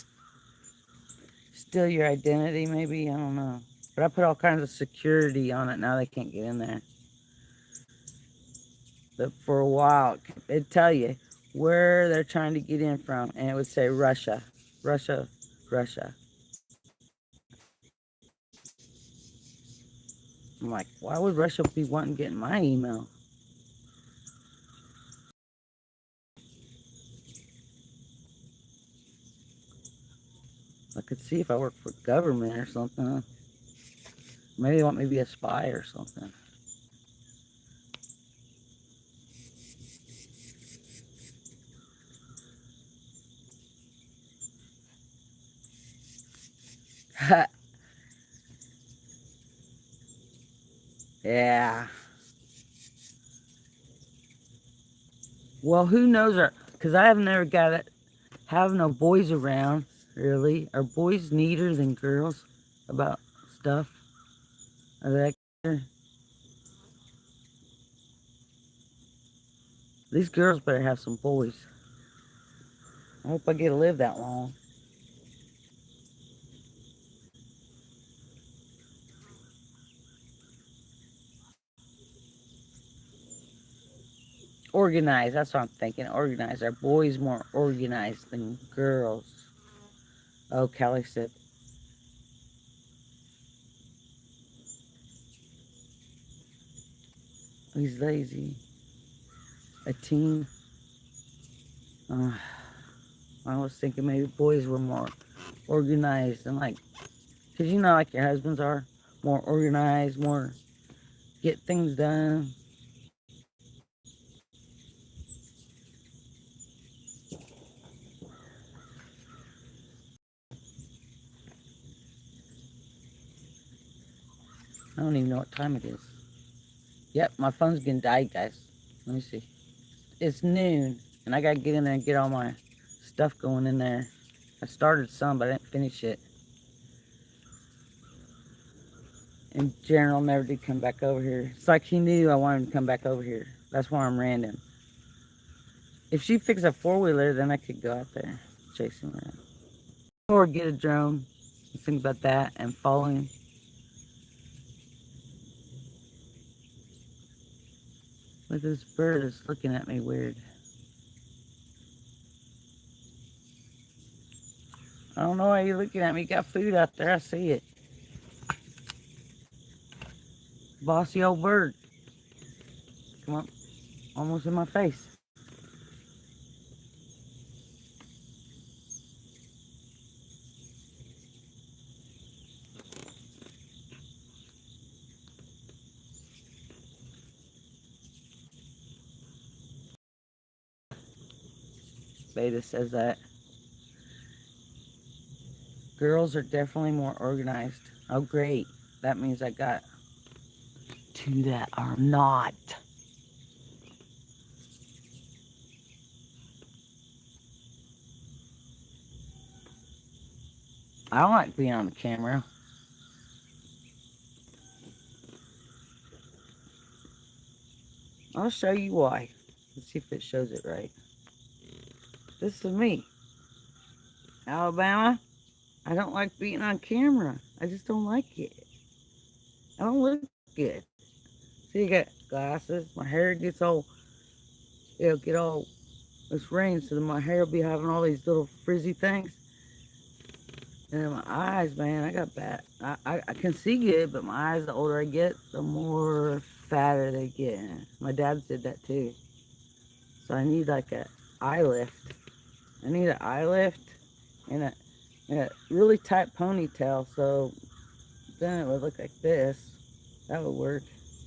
steal your identity, maybe. I don't know. But I put all kinds of security on it. Now they can't get in there. But for a while, it'd tell you where they're trying to get in from. And it would say Russia, Russia, Russia. I'm like, why would Russia be wanting to get in my email? I could see if I work for government or something. Maybe they want me to be a spy or something. Yeah. Well, who knows? Because I have never got it. Have no boys around, really. Are boys neater than girls about stuff? Are they? These girls better have some boys. I hope I get to live that long. Organized, that's what I'm thinking. Organized. Are boys more organized than girls? Oh, Callie said, he's lazy. A teen. Uh, I was thinking maybe boys were more organized and like, because you know, like your husbands are more organized, more get things done. I don't even know what time it is. Yep, my phone's gonna die, guys. Let me see. It's noon, and I gotta get in there and get all my stuff going in there. I started some, but I didn't finish it. And General never did come back over here. It's like he knew I wanted him to come back over here. That's why I'm random. If she fixed a four-wheeler, then I could go out there chasing her. Or get a drone. Think about that and follow him. Look, this bird is looking at me weird. I don't know why you're looking at me. You got food out there. I see it. Bossy old bird. Come on. Almost in my face. Beta says that girls are definitely more organized. Oh, great. That means I got two that are not. I don't like being on the camera. I'll show you why. Let's see if it shows it right. This is me. Alabama. I don't like being on camera. I just don't like it. I don't look good. See, you got glasses. My hair gets all, it'll get all, it's rain, so then my hair will be having all these little frizzy things. And then my eyes, man, I got bad. I can see good, but my eyes, the older I get, the more fatter they get. My dad said that too. So I need like a eye lift. I need an eye lift and a really tight ponytail, so then it would look like this. That would work.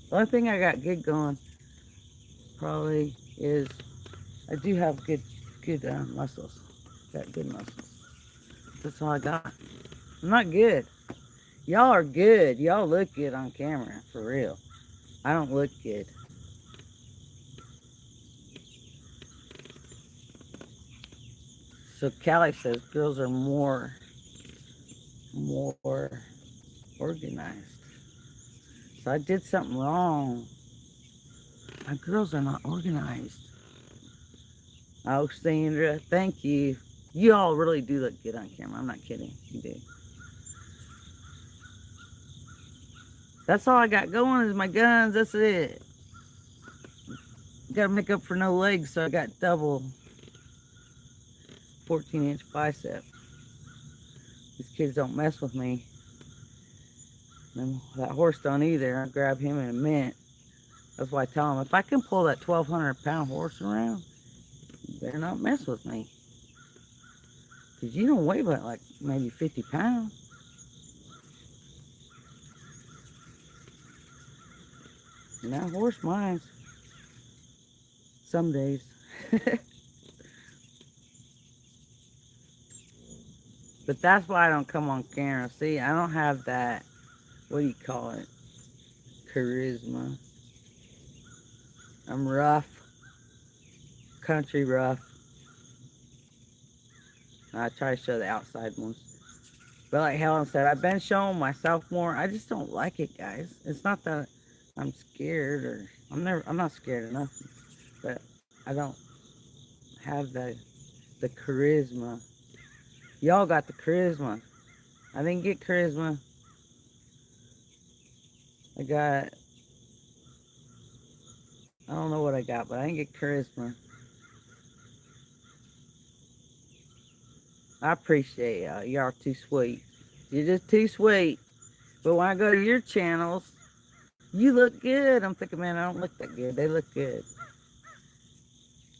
The only thing I got good going probably is I do have good muscles. Got good muscles. That's all I got. I'm not good. Y'all are good. Y'all look good on camera, for real. I don't look good. So Callie says girls are more organized. So I did something wrong. My girls are not organized. Oh, Sandra, thank you. You all really do look good on camera. I'm not kidding. You do. That's all I got going is my guns. That's it. Got to make up for no legs, so I got double 14-inch bicep. These kids don't mess with me. And that horse don't either. I grab him in a minute. That's why I tell them, if I can pull that 1,200-pound horse around, you better not mess with me. Because you don't weigh but like maybe 50 pounds. And that horse minds. Some days. But that's why I don't come on camera. See, I don't have that, what do you call it? Charisma. I'm rough. Country rough. I try to show the outside ones. But like Helen said, I've been showing myself more. I just don't like it, guys. It's not that I'm scared or I'm not scared of nothing. But I don't have the charisma. Y'all got the charisma. I didn't get charisma. I don't know what I got, but I didn't get charisma. I appreciate y'all. Y'all are too sweet. You're just too sweet. But when I go to your channels, you look good. I'm thinking, man, I don't look that good. They look good.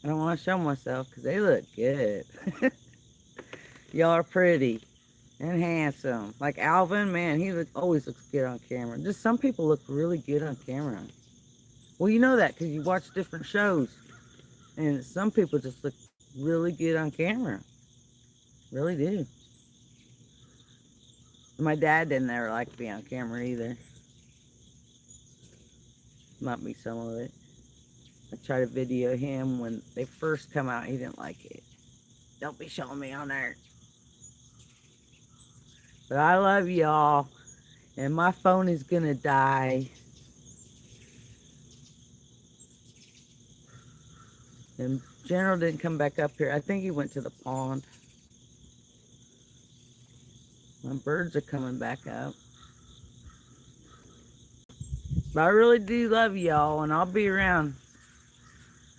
I don't want to show myself because they look good. Y'all are pretty and handsome. Like Alvin, man, always looks good on camera. Just some people look really good on camera. Well, you know that because you watch different shows. And some people just look really good on camera. Really do. My dad didn't ever like to be on camera either. Might be some of it. I tried to video him when they first come out. He didn't like it. Don't be showing me on there. But I love y'all. And my phone is going to die. And General didn't come back up here. I think he went to the pond. My birds are coming back up. But I really do love y'all. And I'll be around.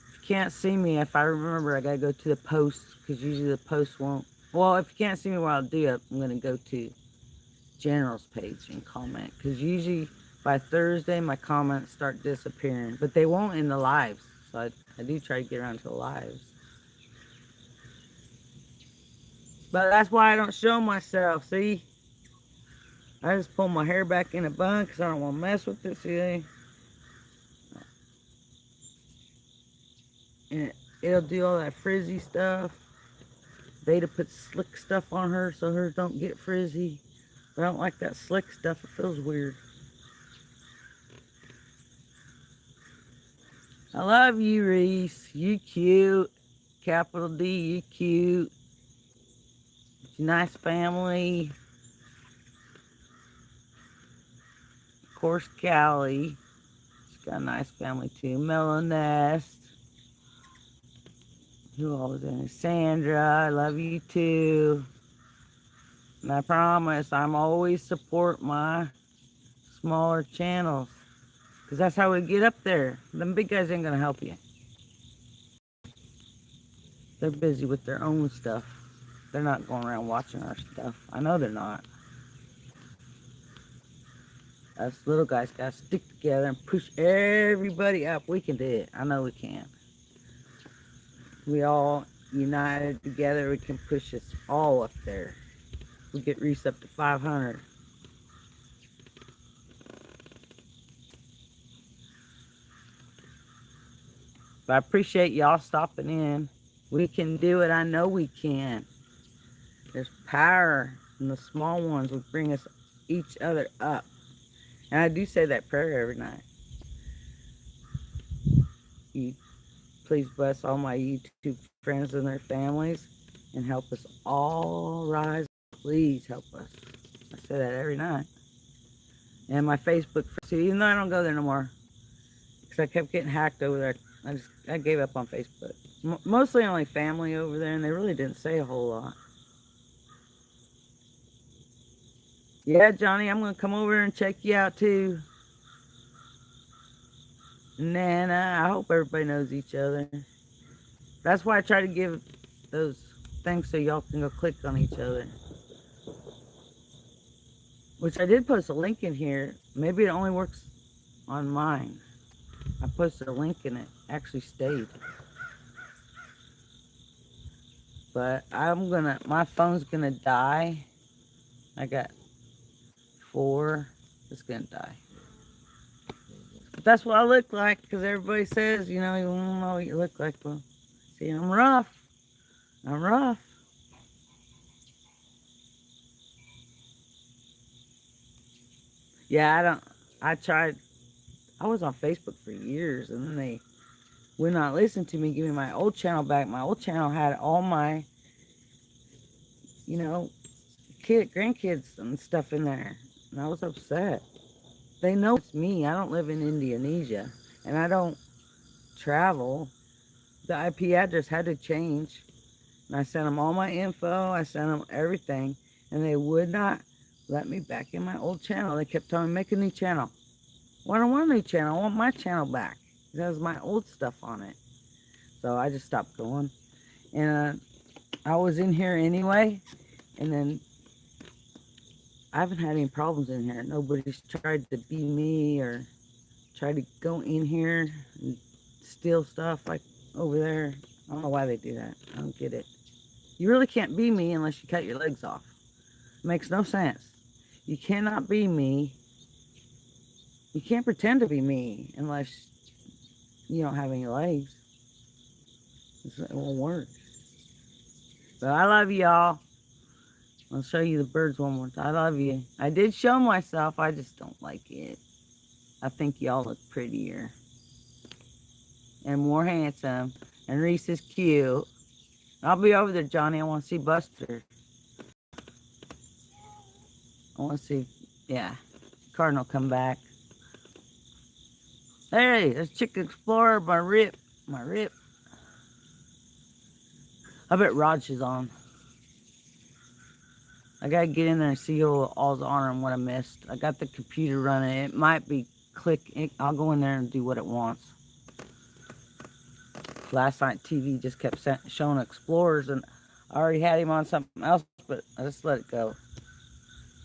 If you can't see me, if I remember, I got to go to the post. Because usually the post won't. Well, if you can't see me while I do it, I'm going to go to General's page and comment. Because usually by Thursday, my comments start disappearing. But they won't in the lives. So I do try to get around to the lives. But that's why I don't show myself, see? I just pull my hair back in a bun because I don't want to mess with it, see? And it'll do all that frizzy stuff. Veda puts slick stuff on her so hers don't get frizzy. But I don't like that slick stuff. It feels weird. I love you, Reese. You cute. Capital D, you cute. Nice family. Of course, Callie. She's got a nice family too. Mellow Nest. Who all was in it? Sandra, I love you too. And I promise I'm always support my smaller channels. Because that's how we get up there. Them big guys ain't going to help you. They're busy with their own stuff. They're not going around watching our stuff. I know they're not. Us little guys got to stick together and push everybody up. We can do it. I know we can. We all united together. We can push us all up there. We get Reese up to 500. But I appreciate y'all stopping in. We can do it. I know we can. There's power in the small ones will bring us each other up. And I do say that prayer every night. You please bless all my YouTube friends and their families. and help us all rise. Please help us. I say that every night. And my Facebook, too, even though I don't go there no more, because I kept getting hacked over there. I gave up on Facebook. Mostly only family over there, and they really didn't say a whole lot. Yeah, Johnny, I'm going to come over and check you out, too. Nana, I hope everybody knows each other. That's why I try to give those things so y'all can go click on each other. Which I did post a link in here. Maybe it only works on mine. I posted a link and it actually stayed. But my phone's gonna die. I got 4. It's gonna die. But that's what I look like, because everybody says, you don't know what you look like. Well, see, I'm rough. I'm rough. Yeah, I tried. I was on Facebook for years, and then they would not listen to me, give me my old channel back. My old channel had all my, you know, grandkids and stuff in there. And I was upset. They know it's me. I don't live in Indonesia, and I don't travel. The IP address had to change. And I sent them all my info. I sent them everything. And they would not let me back in my old channel. They kept telling me, make a new channel. Well, I don't want a new channel. I want my channel back. It has my old stuff on it. So I just stopped going. And I was in here anyway. And then I haven't had any problems in here. Nobody's tried to be me or tried to go in here and steal stuff like over there. I don't know why they do that. I don't get it. You really can't be me unless you cut your legs off. It makes no sense. You cannot be me. You can't pretend to be me unless you don't have any legs. It won't work. But I love y'all. I'll show you the birds one more time. I love you. I did show myself. I just don't like it. I think y'all look prettier and more handsome. And Reese is cute. I'll be over there, Johnny. I want to see Buster. I want to see, yeah, Cardinal come back. Hey, there's Chicken Explorer, my rip. My rip. I bet Raj is on. I gotta get in there and see all's on and what I missed. I got the computer running. It might be I'll go in there and do what it wants. Last night TV just kept showing Explorers, and I already had him on something else, but I just let it go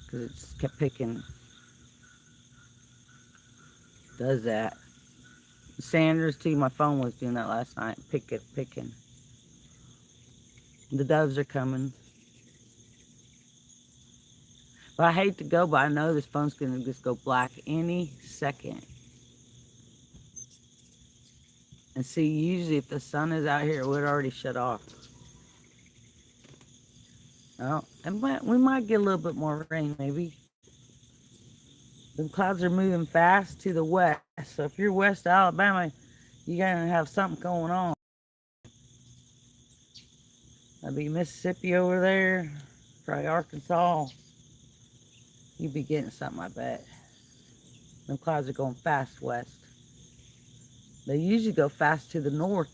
because it just kept picking. Does that. Sanders too, my phone was doing that last night. Picking. The doves are coming. But I hate to go, but I know this phone's going to just go black any second. And see, usually if the sun is out here, it would already shut off. Oh, we might get a little bit more rain, maybe. The clouds are moving fast to the west. So if you're west Alabama, you're going to have something going on. That'd be Mississippi over there, probably Arkansas. You'd be getting something, I bet. Them clouds are going fast west. They usually go fast to the north,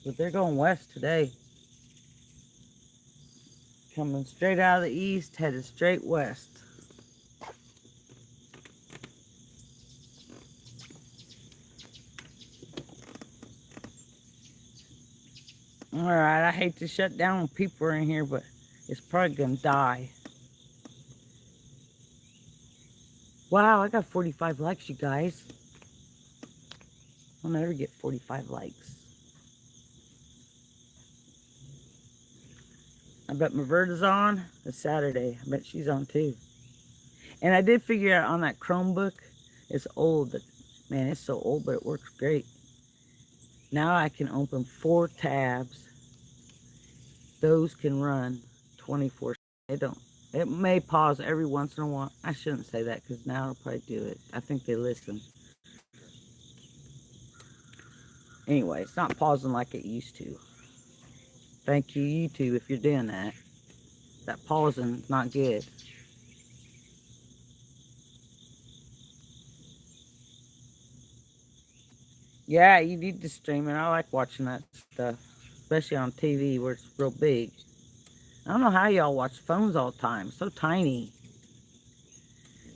but they're going west today. Coming straight out of the east, headed straight west. All right, I hate to shut down when people are in here, but it's probably going to die. Wow, I got 45 likes, you guys. I'll never get 45 likes. I bet Maverta's on. It's Saturday. I bet she's on too. And I did figure out on that Chromebook, it's old. Man, it's so old, but it works great. Now I can open 4 tabs. Those can run 24. It may pause every once in a while. I shouldn't say that because now it'll probably do it. I think they listen. Anyway, it's not pausing like it used to. Thank you, YouTube, if you're doing that. That pausing not good. Yeah, you need to stream it. I like watching that stuff, especially on TV where it's real big. I don't know how y'all watch phones all the time. So tiny.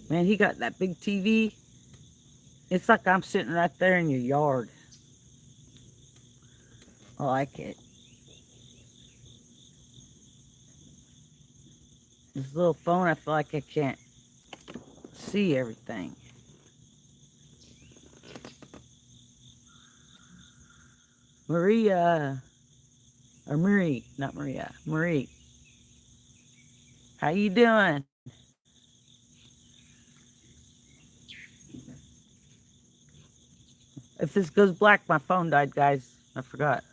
Man, he got that big TV. It's like I'm sitting right there in your yard. I like it. This little phone, I feel like I can't see everything. Maria, or Marie, not Maria, Marie, how you doing? If this goes black, my phone died, guys. I forgot.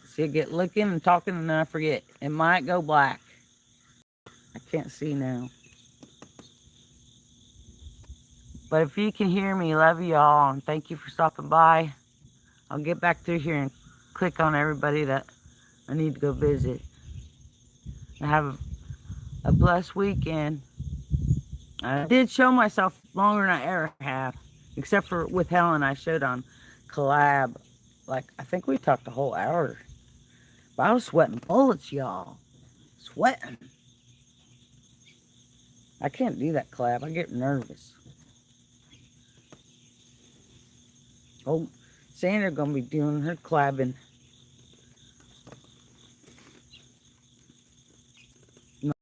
See, I get looking and talking and then I forget. It might go black. I can't see now. But if you can hear me, love you all and thank you for stopping by. I'll get back through here and click on everybody that I need to go visit. And have a blessed weekend. I did show myself longer than I ever have, except for with Helen. I showed on collab. Like, I think we talked a whole hour. But I was sweating bullets, y'all. Sweating. I can't do that collab. I get nervous. Oh, Sandra gonna be doing her collabing. No,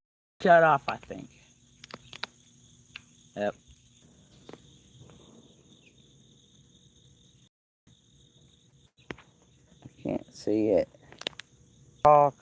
shut off, I think. Yep. I can't see it. Talk.